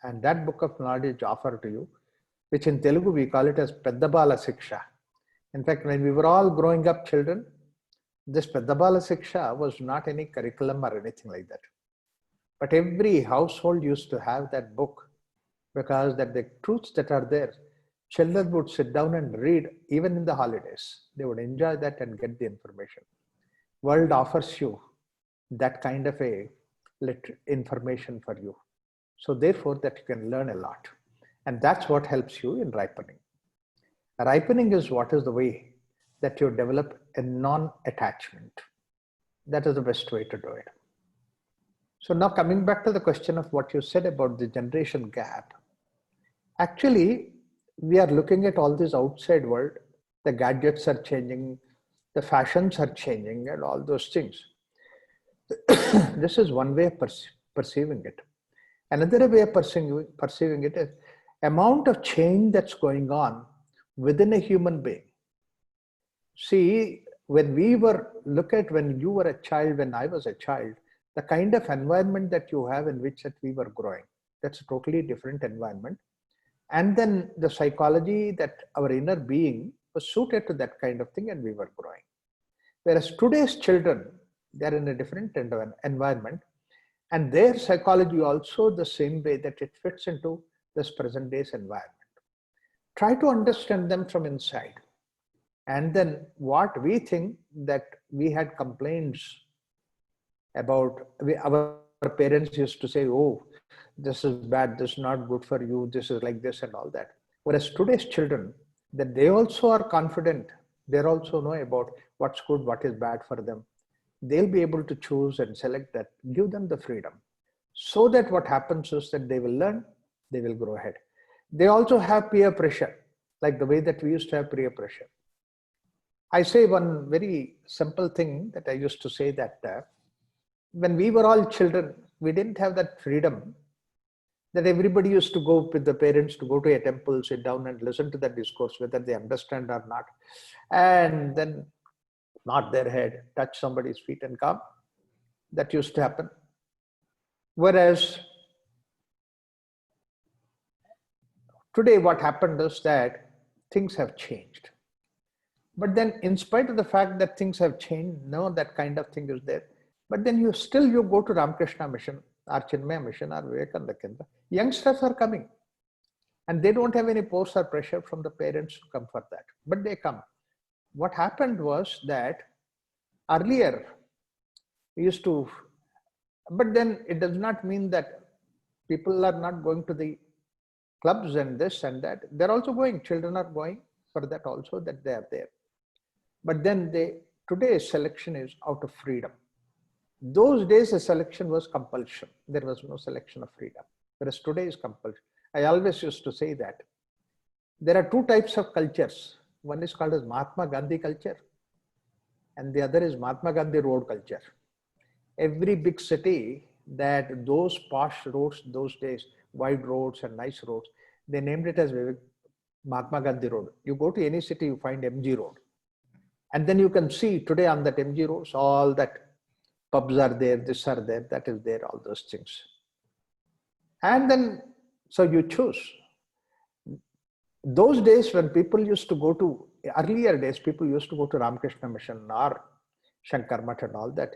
and that book of knowledge offered to you, which in Telugu we call it as Peddabala Siksha. In fact, when we were all growing up children, this Peddabala Siksha was not any curriculum or anything like that. But every household used to have that book, because that the truths that are there, children would sit down and read even in the holidays. They would enjoy that and get the information. World offers you that kind of a information for you. So therefore that you can learn a lot. And that's what helps you in ripening. Ripening is what is the way that you develop a non-attachment. That is the best way to do it. So now coming back to the question of what you said about the generation gap, actually we are looking at all this outside world. The gadgets are changing, the fashions are changing and all those things. This is one way of perceiving it. Another way of perceiving it is amount of change that's going on within a human being. See, when we were, look at when you were a child, when I was a child, the kind of environment that you have in which that we were growing, that's a totally different environment. And then the psychology that our inner being was suited to that kind of thing and we were growing. Whereas today's children, they're in a different environment and their psychology also the same way that it fits into this present day's environment. Try to understand them from inside. And then what we think that we had complaints about, our parents used to say, oh, this is bad, this is not good for you, this is like this and all that. Whereas today's children, that they also are confident, they also know about what's good, what is bad for them. They'll be able to choose and select that, give them the freedom. So that what happens is that they will learn, they will grow ahead. They also have peer pressure, like the way that we used to have peer pressure. I say one very simple thing that I used to say that when we were all children, we didn't have that freedom that everybody used to go with the parents to go to a temple, sit down and listen to the discourse, whether they understand or not. And then nod their head, touch somebody's feet and come. That used to happen. Whereas today what happened is that things have changed. But then in spite of the fact that things have changed, no, that kind of thing is there. But then you go to Ramakrishna Mission, or Chinmaya Mission, or Vivekananda Kendra. Youngsters are coming. And they don't have any force or pressure from the parents to come for that. But they come. What happened was that earlier, we used to, but then it does not mean that people are not going to the clubs and this and that. They're also going, children are going for that also, that they are there. But then today's selection is out of freedom. Those days, the selection was compulsion. There was no selection of freedom. Whereas today is compulsion. I always used to say that. There are two types of cultures. One is called as Mahatma Gandhi culture. And the other is Mahatma Gandhi road culture. Every big city, that those posh roads, those days, wide roads and nice roads, they named it as Mahatma Gandhi road. You go to any city, you find MG road. And then you can see today on that MG roads, all that pubs are there, this are there, that is there, all those things. And then, so you choose. Those days when people used to go to, earlier days, people used to go to Ramakrishna Mission or Shankar Math and all that.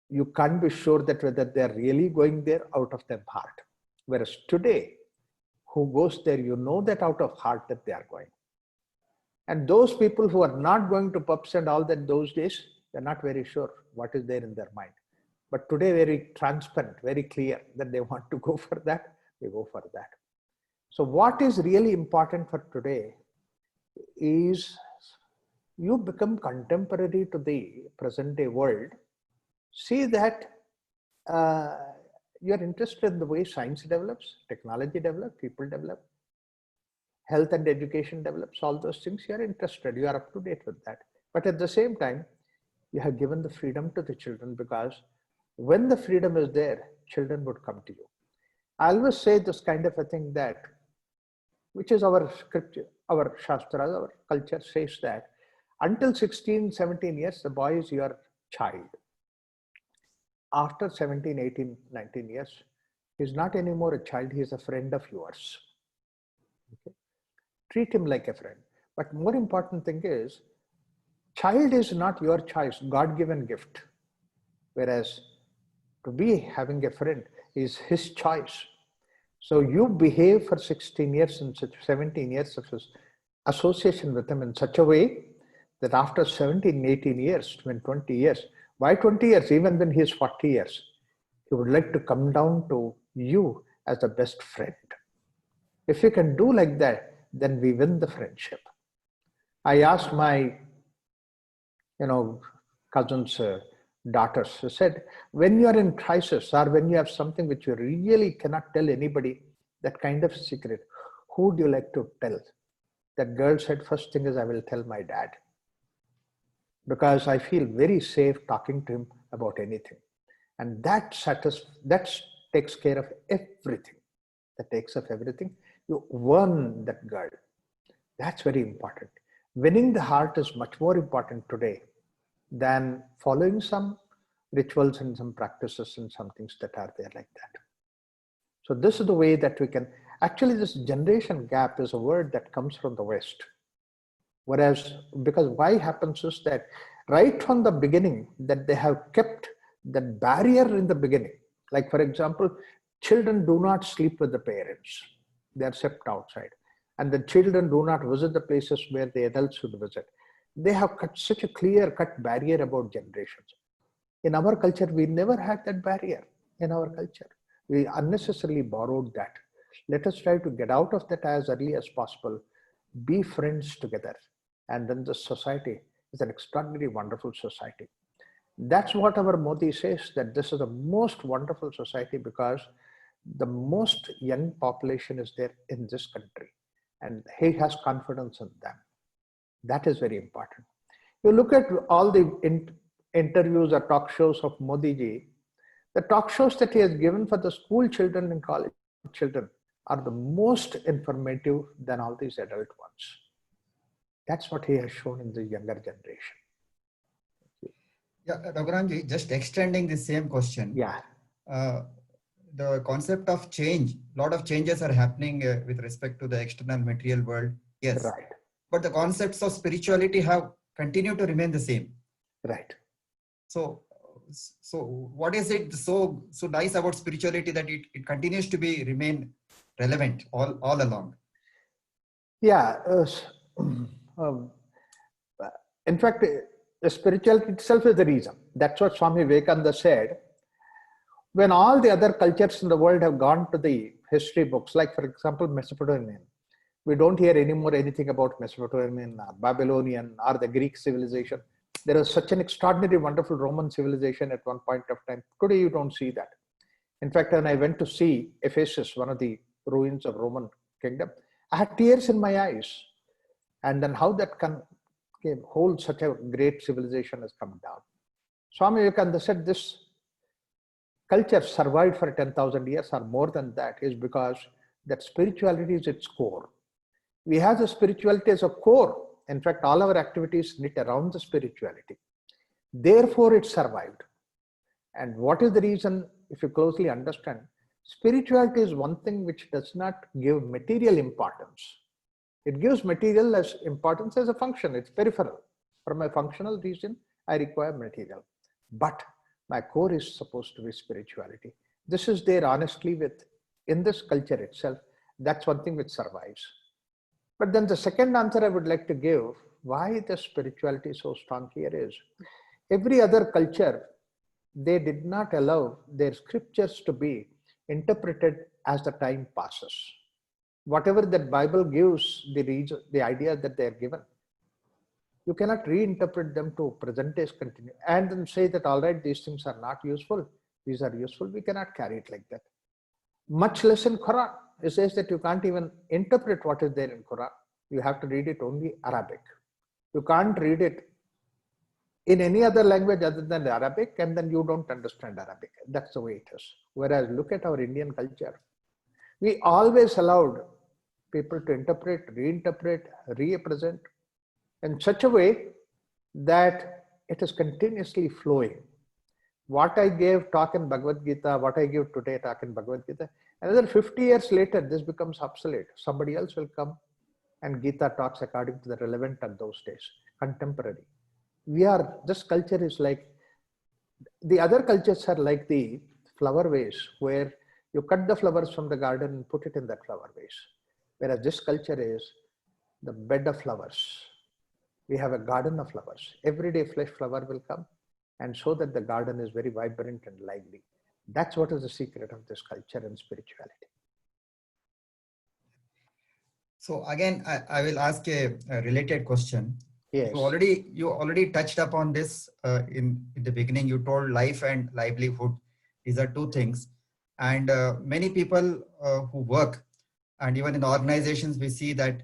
You can't be sure that whether they're really going there out of their heart. Whereas today, who goes there, you know that out of heart that they are going. And those people who are not going to pubs and all that those days, they're not very sure what is there in their mind. But today, very transparent, very clear that they want to go for that, they go for that. So what is really important for today is you become contemporary to the present day world. See that you're interested in the way science develops, technology develops, people develop, health and education develops, all those things, you're interested, you are up to date with that. But at the same time, you have given the freedom to the children, because when the freedom is there, children would come to you. I always say this kind of a thing that, which is our scripture, our shastras, our culture says that until 16, 17 years, the boy is your child. After 17, 18, 19 years, he's not anymore a child, he is a friend of yours. Okay? Treat him like a friend. But more important thing is, child is not your choice, God-given gift. Whereas to be having a friend is his choice. So you behave for 16 years and 17 years of association with him in such a way that after 17, 18 years, 20 years, why 20 years? Even when he is 40 years, he would like to come down to you as the best friend. If you can do like that, then we win the friendship. I asked my, cousins' daughters, I said, when you are in crisis or when you have something which you really cannot tell anybody, that kind of secret, who would you like to tell? That girl said, first thing is I will tell my dad, because I feel very safe talking to him about anything. And that takes care of everything. That takes of everything. You won that girl. That's very important. Winning the heart is much more important today than following some rituals and some practices and some things that are there like that. So this is the way that we can, actually this generation gap is a word that comes from the West. Whereas, because why happens is that right from the beginning that they have kept that barrier in the beginning. Like for example, children do not sleep with the parents. They are kept outside. And the children do not visit the places where the adults should visit. They have cut such a clear-cut barrier about generations. In our culture, we never had that barrier in our culture. We unnecessarily borrowed that. Let us try to get out of that as early as possible, be friends together. And then the society is an extraordinarily wonderful society. That's what our Modi says, that this is the most wonderful society because the most young population is there in this country. And he has confidence in them. That is very important. You look at all the interviews or talk shows of Modi ji, the talk shows that he has given for the school children and college children are the most informative than all these adult ones. That's what he has shown in the younger generation. Yeah, Raghuramji, just extending the same question. Yeah. The concept of change, a lot of changes are happening with respect to the external material world. Yes. Right. But the concepts of spirituality have continued to remain the same. Right. So what is it so nice about spirituality that it continues to remain relevant all along? Yeah. In fact, the spirituality itself is the reason. That's what Swami Vivekananda said. When all the other cultures in the world have gone to the history books, like for example, Mesopotamian, we don't hear anymore anything about Mesopotamian, Babylonian, or the Greek civilization. There was such an extraordinary, wonderful Roman civilization at one point of time. Today, you don't see that. In fact, when I went to see Ephesus, one of the ruins of Roman kingdom, I had tears in my eyes. And then how that whole such a great civilization has come down. Swami Vivekananda said this culture survived for 10,000 years or more than that is because that spirituality is its core. We have the spirituality as a core. In fact, all our activities knit around the spirituality. Therefore, it survived. And what is the reason, if you closely understand, spirituality is one thing which does not give material importance. It gives material as importance as a function. It's peripheral. For my functional reason, I require material. But my core is supposed to be spirituality. This is there honestly in this culture itself. That's one thing which survives. But then the second answer I would like to give, why the spirituality is so strong here is, every other culture, they did not allow their scriptures to be interpreted as the time passes. Whatever that Bible gives, the idea that they are given, you cannot reinterpret them to present days continue and then say that, all right, these things are not useful. These are useful. We cannot carry it like that. Much less in Quran. It says that you can't even interpret what is there in Quran. You have to read it only Arabic. You can't read it in any other language other than Arabic, and then you don't understand Arabic. That's the way it is. Whereas look at our Indian culture. We always allowed people to interpret, reinterpret, represent in such a way that it is continuously flowing. What I gave talk in Bhagavad Gita, what I give today talk in Bhagavad Gita, another 50 years later, this becomes obsolete. Somebody else will come and Gita talks according to the relevant at those days, contemporary. This culture is like, the other cultures are like the flower vase, where you cut the flowers from the garden and put it in that flower vase. Whereas this culture is the bed of flowers. We have a garden of flowers. Every day fresh flower will come, and so that the garden is very vibrant and lively. That's what is the secret of this culture and spirituality. So again, I will ask a related question. Yes. You already touched upon this in the beginning. You told life and livelihood. These are two things. And many people who work, and even in organizations, we see that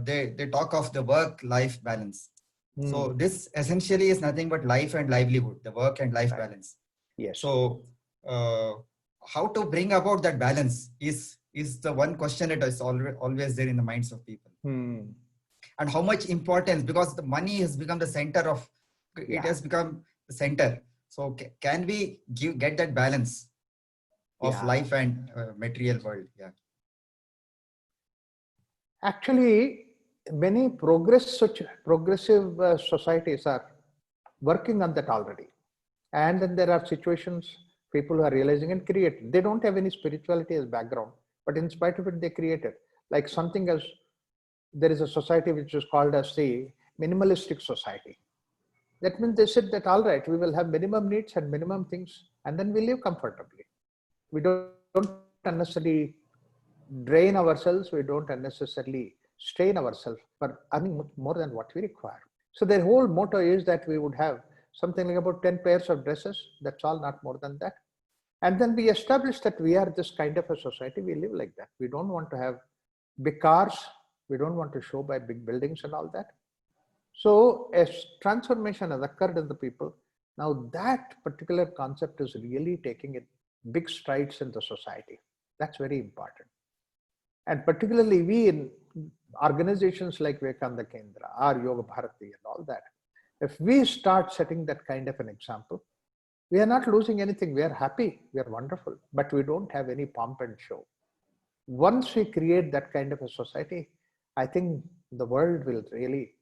they talk of the work-life balance. So this essentially is nothing but life and livelihood, the work and life balance. Yes. So how to bring about that balance is the one question that is always there in the minds of people. And how much importance, because the money has become the center of, it has become the center. So can we get that balance of life and material world? Yeah. Actually, many progressive societies are working on that already. And then there are situations people who are realizing and create. They don't have any spirituality as background, but in spite of it, they create it. Like something as, there is a society which is called as the minimalistic society. That means they said that, all right, we will have minimum needs and minimum things, and then we live comfortably. We don't unnecessarily drain ourselves. We don't unnecessarily strain ourselves for earning more than what we require. So their whole motto is that we would have something like about 10 pairs of dresses. That's all, not more than that. And then we establish that we are this kind of a society. We live like that. We don't want to have big cars. We don't want to show by big buildings and all that. So a transformation has occurred in the people. Now that particular concept is really taking it big strides in the society. That's very important. And particularly we in organizations like Vivekananda Kendra or Yoga Bharati and all that, if we start setting that kind of an example, we are not losing anything. We are happy. We are wonderful. But we don't have any pomp and show. Once we create that kind of a society, I think the world will really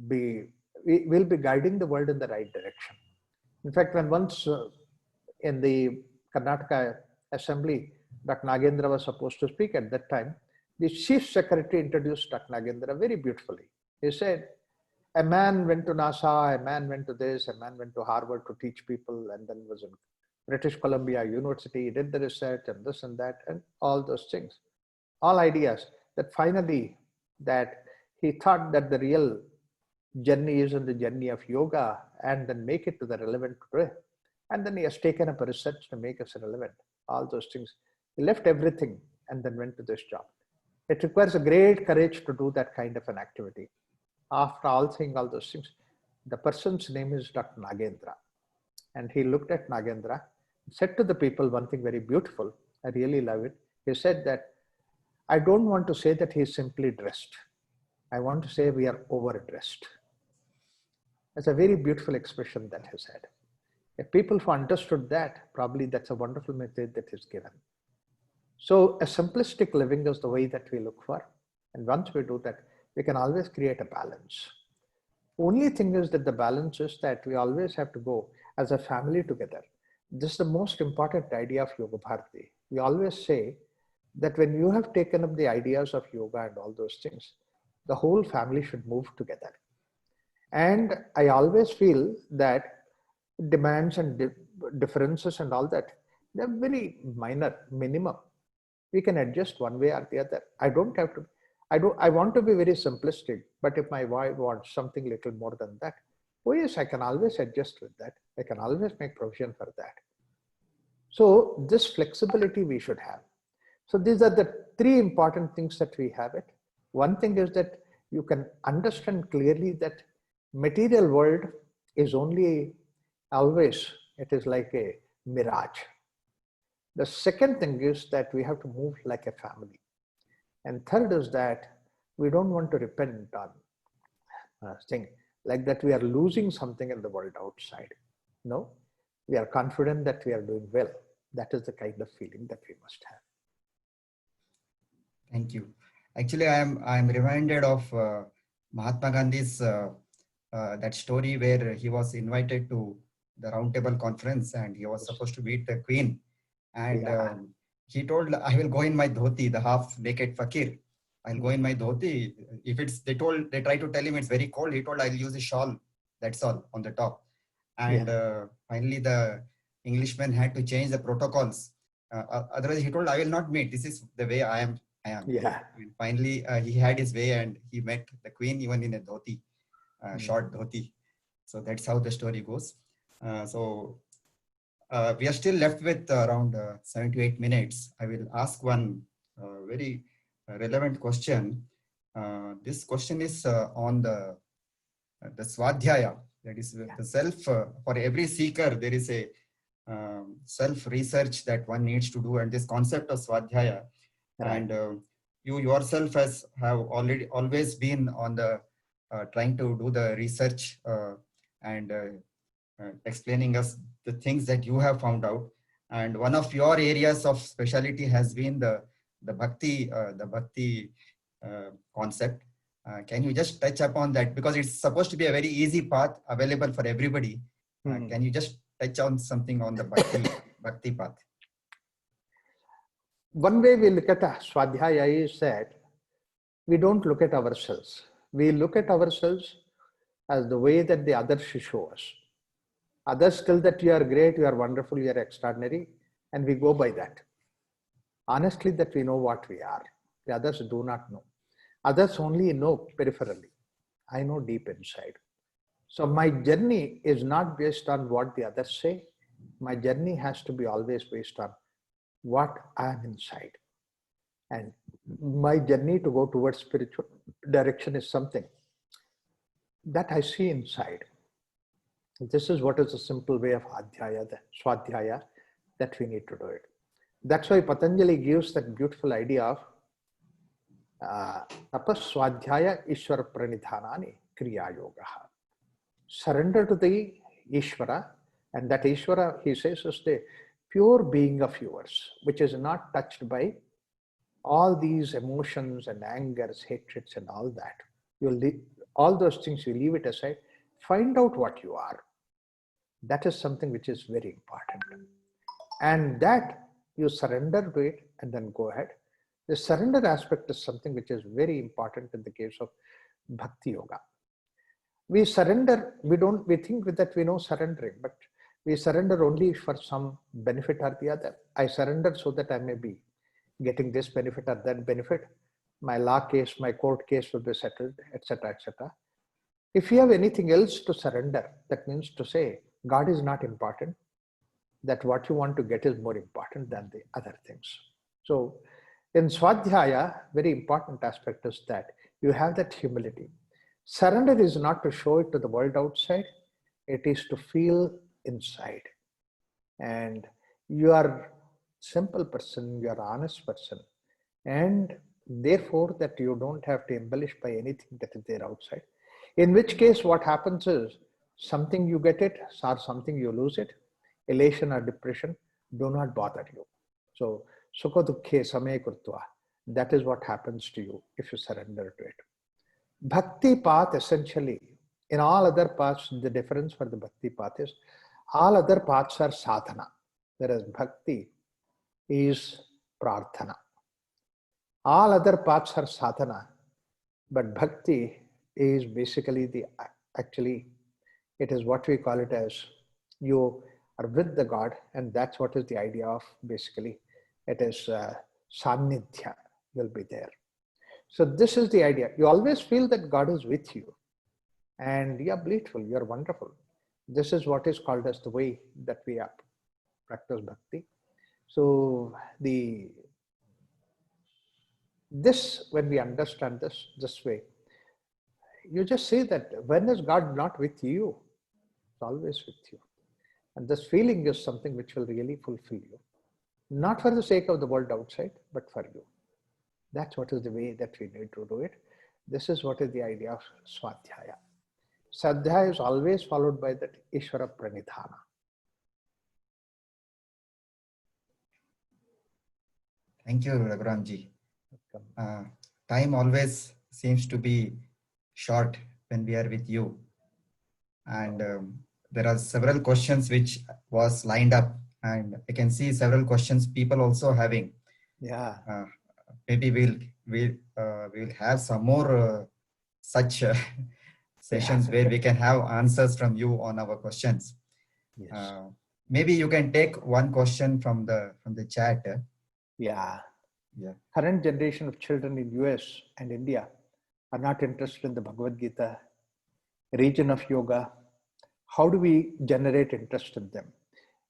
we will be guiding the world in the right direction. In fact, when once in the Karnataka Assembly, Dr. Nagendra was supposed to speak at that time, the Chief Secretary introduced Dr. Nagendra very beautifully. He said, a man went to NASA, a man went to this, a man went to Harvard to teach people, and then was in British Columbia University, did the research and this and that, and all those things. All ideas that finally, that he thought that the real journey is in the journey of yoga, and then make it to the relevant today. And then he has taken up a research to make us relevant. All those things. He left everything and then went to this job. It requires a great courage to do that kind of an activity. After all saying all those things, the person's name is Dr. Nagendra. And he looked at Nagendra, said to the people one thing very beautiful. I really love it. He said that, I don't want to say that he's simply dressed. I want to say we are overdressed. That's a very beautiful expression that he said. If people who understood that, probably that's a wonderful message that is given. So a simplistic living is the way that we look for. And once we do that, we can always create a balance. Only thing is that the balance is that we always have to go as a family together. This is the most important idea of Yoga Bharati. We always say that when you have taken up the ideas of yoga and all those things, the whole family should move together. And I always feel that demands and differences and all that, they're very minor, minimum. We can adjust one way or the other. I don't have to, I want to be very simplistic, but if my wife wants something little more than that, oh yes, I can always adjust with that. I can always make provision for that. So this flexibility we should have. So these are the three important things that we have it. One thing is that you can understand clearly that material world is only always, it is like a mirage. The second thing is that we have to move like a family. And third is that we don't want to depend on thing like that we are losing something in the world outside. No, we are confident that we are doing well. That is the kind of feeling that we must have. Thank you. Actually, I am reminded of Mahatma Gandhi's that story where he was invited to the roundtable conference and he was supposed to meet the Queen, and Yeah. he told, "I will go in my dhoti, the half naked fakir. I'll go in my dhoti. If it's they try to tell him it's very cold. He told, I'll use a shawl. That's all on the top." And finally, the Englishman had to change the protocols. Otherwise, he told, "I will not meet. This is the way I am." Yeah. And finally, he had his way and he met the Queen even in a dhoti, short dhoti. So that's how the story goes. We are still left with around 7 to 8 minutes. I will ask one very relevant question. This question is on the Swadhyaya. That is the self. For every seeker, there is a self-research that one needs to do, and this concept of Swadhyaya. Right. And you yourself have always been on the trying to do the research and explaining us the things that you have found out. And one of your areas of specialty has been the bhakti concept. Can you just touch upon that, because it's supposed to be a very easy path available for everybody? Can you just touch on something on the bhakti path? One way we look at Swadhyaya is that we don't look at ourselves. We look at ourselves as the way that the others should show us. Others tell that you are great, you are wonderful, you are extraordinary, and we go by that. Honestly, that we know what we are. The others do not know. Others only know peripherally. I know deep inside. So my journey is not based on what the others say. My journey has to be always based on what I am inside. And my journey to go towards spiritual direction is something that I see inside. This is what is a simple way of Adhyaya, the Swadhyaya, that we need to do it. That's why Patanjali gives that beautiful idea of Tapas Swadhyaya Ishvara Pranidhanani Kriya Yoga. Surrender to the Ishvara, and that Ishvara, he says, is the pure being of yours, which is not touched by all these emotions and angers, hatreds, and all that. You'll leave all those things, you leave it aside, find out what you are. That is something which is very important. And that you surrender to it and then go ahead. The surrender aspect is something which is very important in the case of Bhakti Yoga. We surrender, we think that we know surrendering, but we surrender only for some benefit or the other. I surrender so that I may be getting this benefit or that benefit. My law case, my court case will be settled, etc., etc. If you have anything else to surrender, that means to say, God is not important, that what you want to get is more important than the other things. So in Swadhyaya, very important aspect is that you have that humility. Surrender is not to show it to the world outside, it is to feel inside. And you are simple person, you are honest person, and therefore that you don't have to embellish by anything that is there outside. In which case what happens is, something you get it or something you lose it, elation or depression do not bother you. So sukha dukkhe samaya kurtva, that is what happens to you if you surrender to it. Bhakti path, essentially, in all other paths, the difference for the bhakti path is all other paths are sadhana, whereas bhakti is prarthana. All other paths are sadhana, but bhakti is basically actually, it is what we call it as you are with the God, and that's what is the idea of basically, it is sannidhya, you'll be there. So this is the idea. You always feel that God is with you and you are beautiful, you are wonderful. This is what is called as the way that we practice bhakti. So when we understand this way, you just say that when is God not with you? It's always with you. And this feeling is something which will really fulfill you. not for the sake of the world outside, but for you. That's what is the way that we need to do it. This is what is the idea of Swadhyaya. Sadhyaya is always followed by that Ishvara Pranidhana. Thank you, Raghuramji. Time always seems to be short when we are with you. And there are several questions which was lined up, and I can see several questions people also having. Yeah. Maybe we'll have some more such sessions where we can have answers from you on our questions. Yes. Maybe you can take one question from the chat. Yeah. Yeah. Current generation of children in US and India are not interested in the Bhagavad Gita, region of yoga. How do we generate interest in them?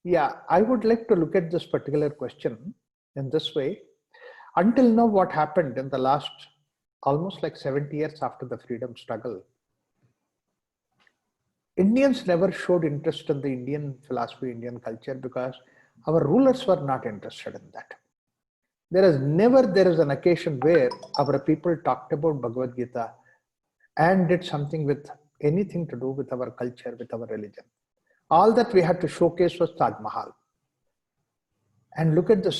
Yeah, I would like to look at this particular question in this way. Until now, what happened in the last almost like 70 years after the freedom struggle, Indians never showed interest in the Indian philosophy, Indian culture, because our rulers were not interested in that. There is an occasion where our people talked about Bhagavad Gita and did something with anything to do with our culture, with our religion. All that we had to showcase was Taj Mahal. And look at the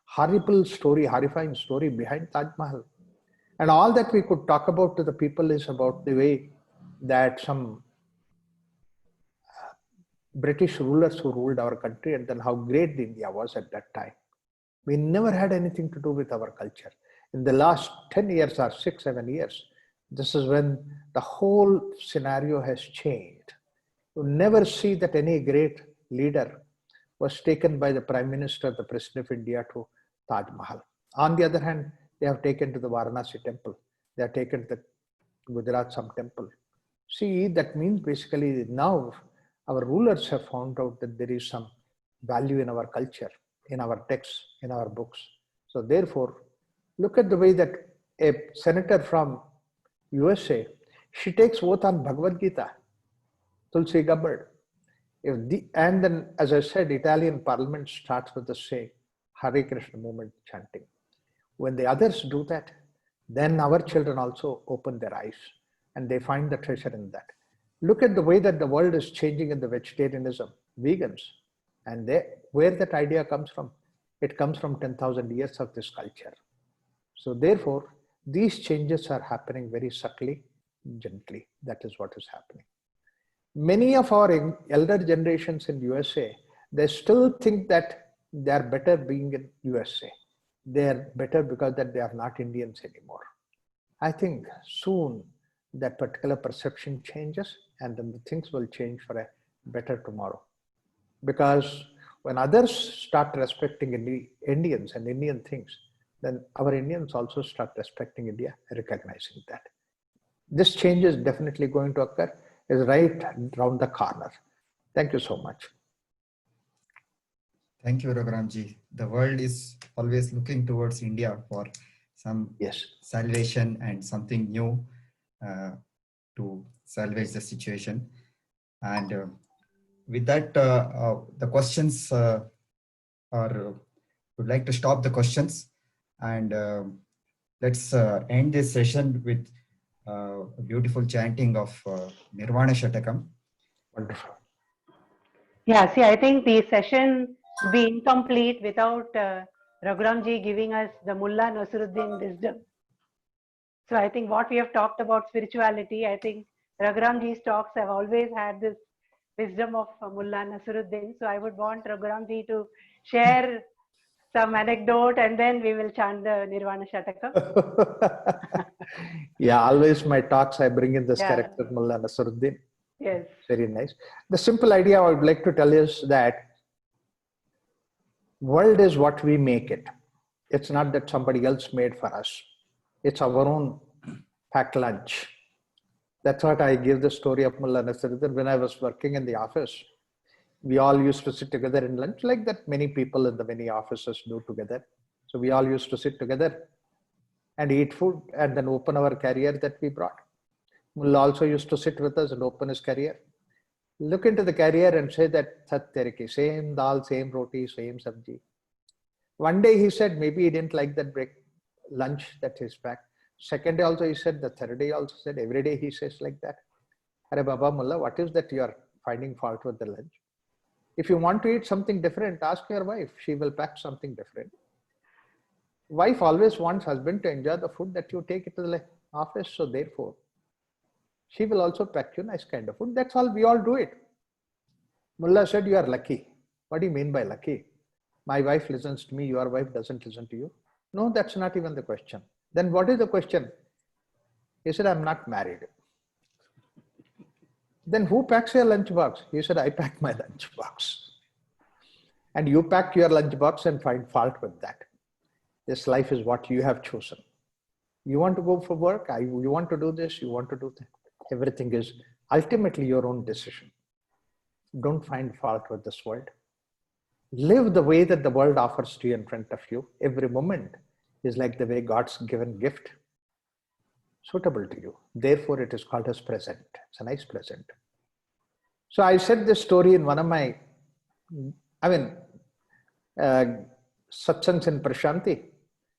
horrifying story behind Taj Mahal. And all that we could talk about to the people is about the way that some British rulers who ruled our country, and then how great India was at that time. We never had anything to do with our culture. In the last 10 years or 6-7 years, this is when the whole scenario has changed. You never see that any great leader was taken by the Prime Minister, the President of India, to Taj Mahal. On the other hand, they have taken to the Varanasi temple. They have taken to the Gujarat some temple. See, that means basically now our rulers have found out that there is some value in our culture, in our texts, in our books. So therefore, look at the way that a senator from USA, she takes oath on Bhagavad Gita, Tulsi Gabbard. And then, as I said, Italian parliament starts with the say Hare Krishna movement chanting. When the others do that, then our children also open their eyes and they find the treasure in that. Look at the way that the world is changing in the vegetarianism, vegans, and where that idea comes from. It comes from 10,000 years of this culture. So therefore, these changes are happening very subtly, gently. That is what is happening. Many of our elder generations in USA, they still think that they are better being in USA. They are better because that they are not Indians anymore. I think soon that particular perception changes, and then the things will change for a better tomorrow. Because when others start respecting Indians and Indian things, then our Indians also start respecting India, recognizing that. This change is definitely going to occur, is right around the corner. Thank you so much. Thank you, Raghuramji. The world is always looking towards India for some salvation and something new to salvage the situation. And with that, the questions would like to stop the questions, and let's end this session with a beautiful chanting of Nirvana Shatakam. Wonderful. Yeah, see, I think the session would be incomplete without Raghuramji giving us the Mullah Nasruddin wisdom. So I think what we have talked about spirituality, I think Raghuramji's talks have always had this wisdom of Mullah Nasruddin. So I would want Raghuramji to share some anecdote, and then we will chant the Nirvana Shatakam. Yeah, always my talks I bring in this character, Mullah Nasruddin. Yes. Very nice. The simple idea I would like to tell is that world is what we make it. It's not that somebody else made for us. It's our own packed lunch. That's what I give the story of Mullah Nasruddin. When I was working in the office, we all used to sit together in lunch, like that many people in the many offices do together. So we all used to sit together and eat food and then open our carrier that we brought. Mullah also used to sit with us and open his carrier, look into the carrier and say that, same dal, same roti, same sabji. One day he said maybe he didn't like that lunch that he's packed. Second day also he said, the third day also said, every day he says like that. Arey Baba Mullah, what is that you are finding fault with the lunch? If you want to eat something different, ask your wife. She will pack something different. Wife always wants husband to enjoy the food that you take it to the office. So therefore, she will also pack you nice kind of food. That's all. We all do it. Mullah said, you are lucky. What do you mean by lucky? My wife listens to me. Your wife doesn't listen to you. No, that's not even the question. Then what is the question? He said, I'm not married. Then who packs your lunchbox? He said, I pack my lunchbox. And you pack your lunchbox and find fault with that. This life is what you have chosen. You want to go for work, you want to do this, you want to do that. Everything is ultimately your own decision. Don't find fault with this world. Live the way that the world offers to you in front of you. Every moment is like the way God's given gift, suitable to you. Therefore, it is called as present. It's a nice present. So I said this story in one of my, satsangs in Prashanti,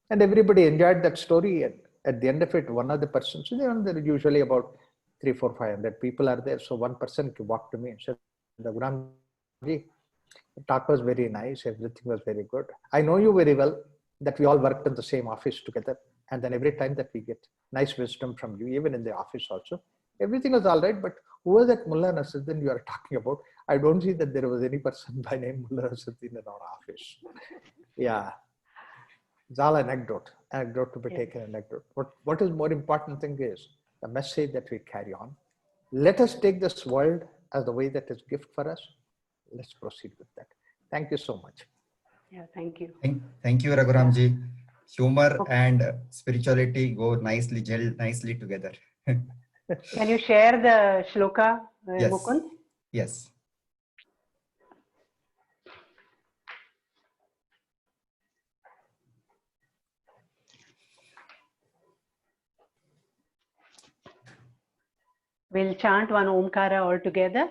and everybody enjoyed that story. And at the end of it, one of the persons, there are usually about 300, 400, 500 people are there. So one person walked to me and said, Raghuramji, the talk was very nice. Everything was very good. I know you very well, that we all worked in the same office together. And then every time that we get nice wisdom from you, even in the office also, everything was all right. But who was that Mullah Nasruddin you are talking about? I don't see that there was any person by name Mullah Nasruddin in our office. Yeah. It's all anecdote to be taken anecdote. What is more important thing is the message that we carry on. Let us take this world as the way that is gift for us. Let's proceed with that. Thank you so much. Yeah, thank you. Thank you, Raghuramji. Humor and spirituality go nicely, gel nicely together. Can you share the shloka, Yes. Mukund? Yes. We'll chant one Omkara all together.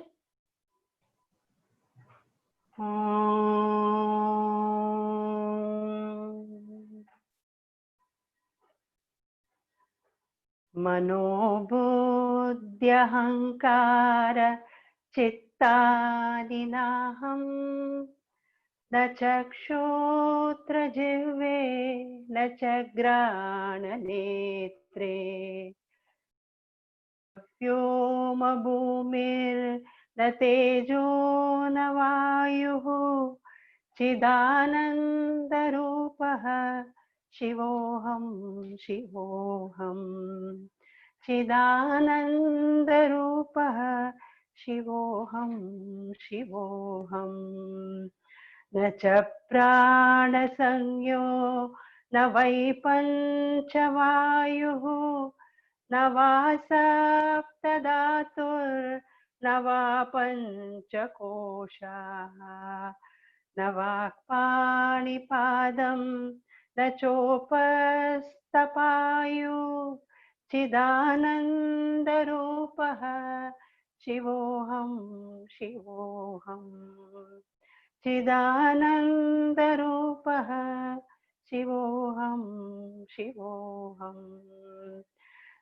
Manobudhyahankara chittadinaham na chakshotra jivve na chagrana netre vyoma bhumir na tejo na vayuhu chidananda rupaha shivoham shivoham chidananda rupaha shivoham shivoham na cha prana sangyo na vaipanchavayuhu na vasaptadatur na vapancakosha na vakpanipadam na chopastapayu chidananda rupaha shivoham shivoham chidananda rupaha shivoham shivoham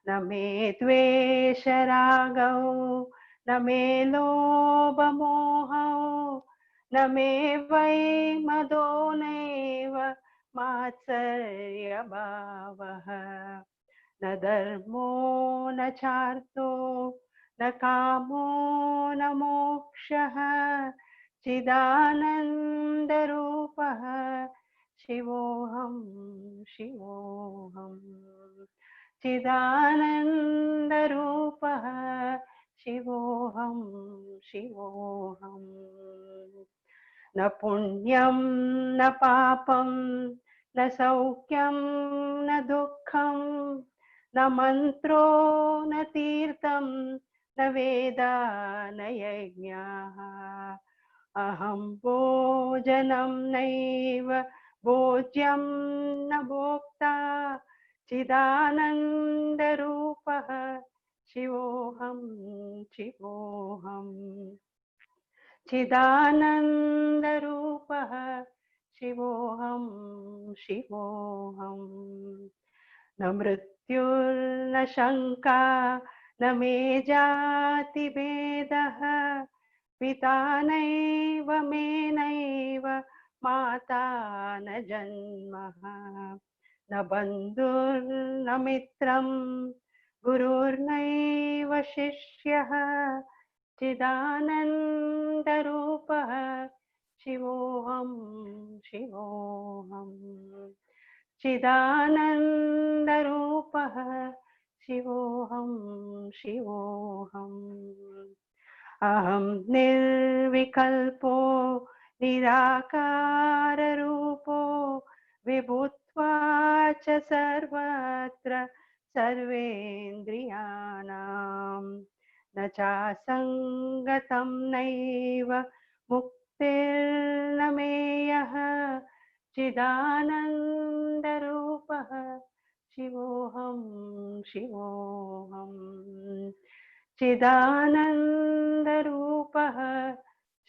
na me dvesha ragau na me lobha mohau na me vai madoneva matsarya bhavaha na dharmo na charto na kamo na mokshaha chidananda rupaha shivoham shivoham chidananda rupaha shivoham shivoham na punyam na papam na saukyam na dukkham na mantro na tirtam na veda na yajñaha aham bhojanam naiva bhojyam na bhokta chidananda rupaha shivoham shivoham chidananda rupaha शिवोऽहं शिवोऽहं न मृत्युर्न शङ्का न मे जातिभेदः पिता नैव मे नैव माता न जन्मः न बन्धुर्न मित्रं गुरुर्नैव शिष्यः चिदानन्दरूपः शिवोऽहं शिवोऽहं चिदानन्दरूपः शिवोऽहं शिवोऽहम् अहं निर्विकल्पो निराकाररूपो विभुत्वा च सर्वत्र सर्वेन्द्रियाणां न चासङ्गतं नैव मुक्तिर्न मेयः चिदानन्दरूपः शिवोऽहं शिवोऽहं चिदानन्दरूपः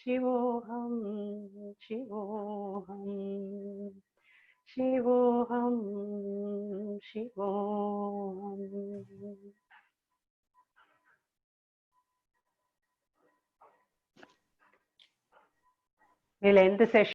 शिवोऽहं शिवोऽहं शिवोऽहं शिवोऽहम्. We'll end the session.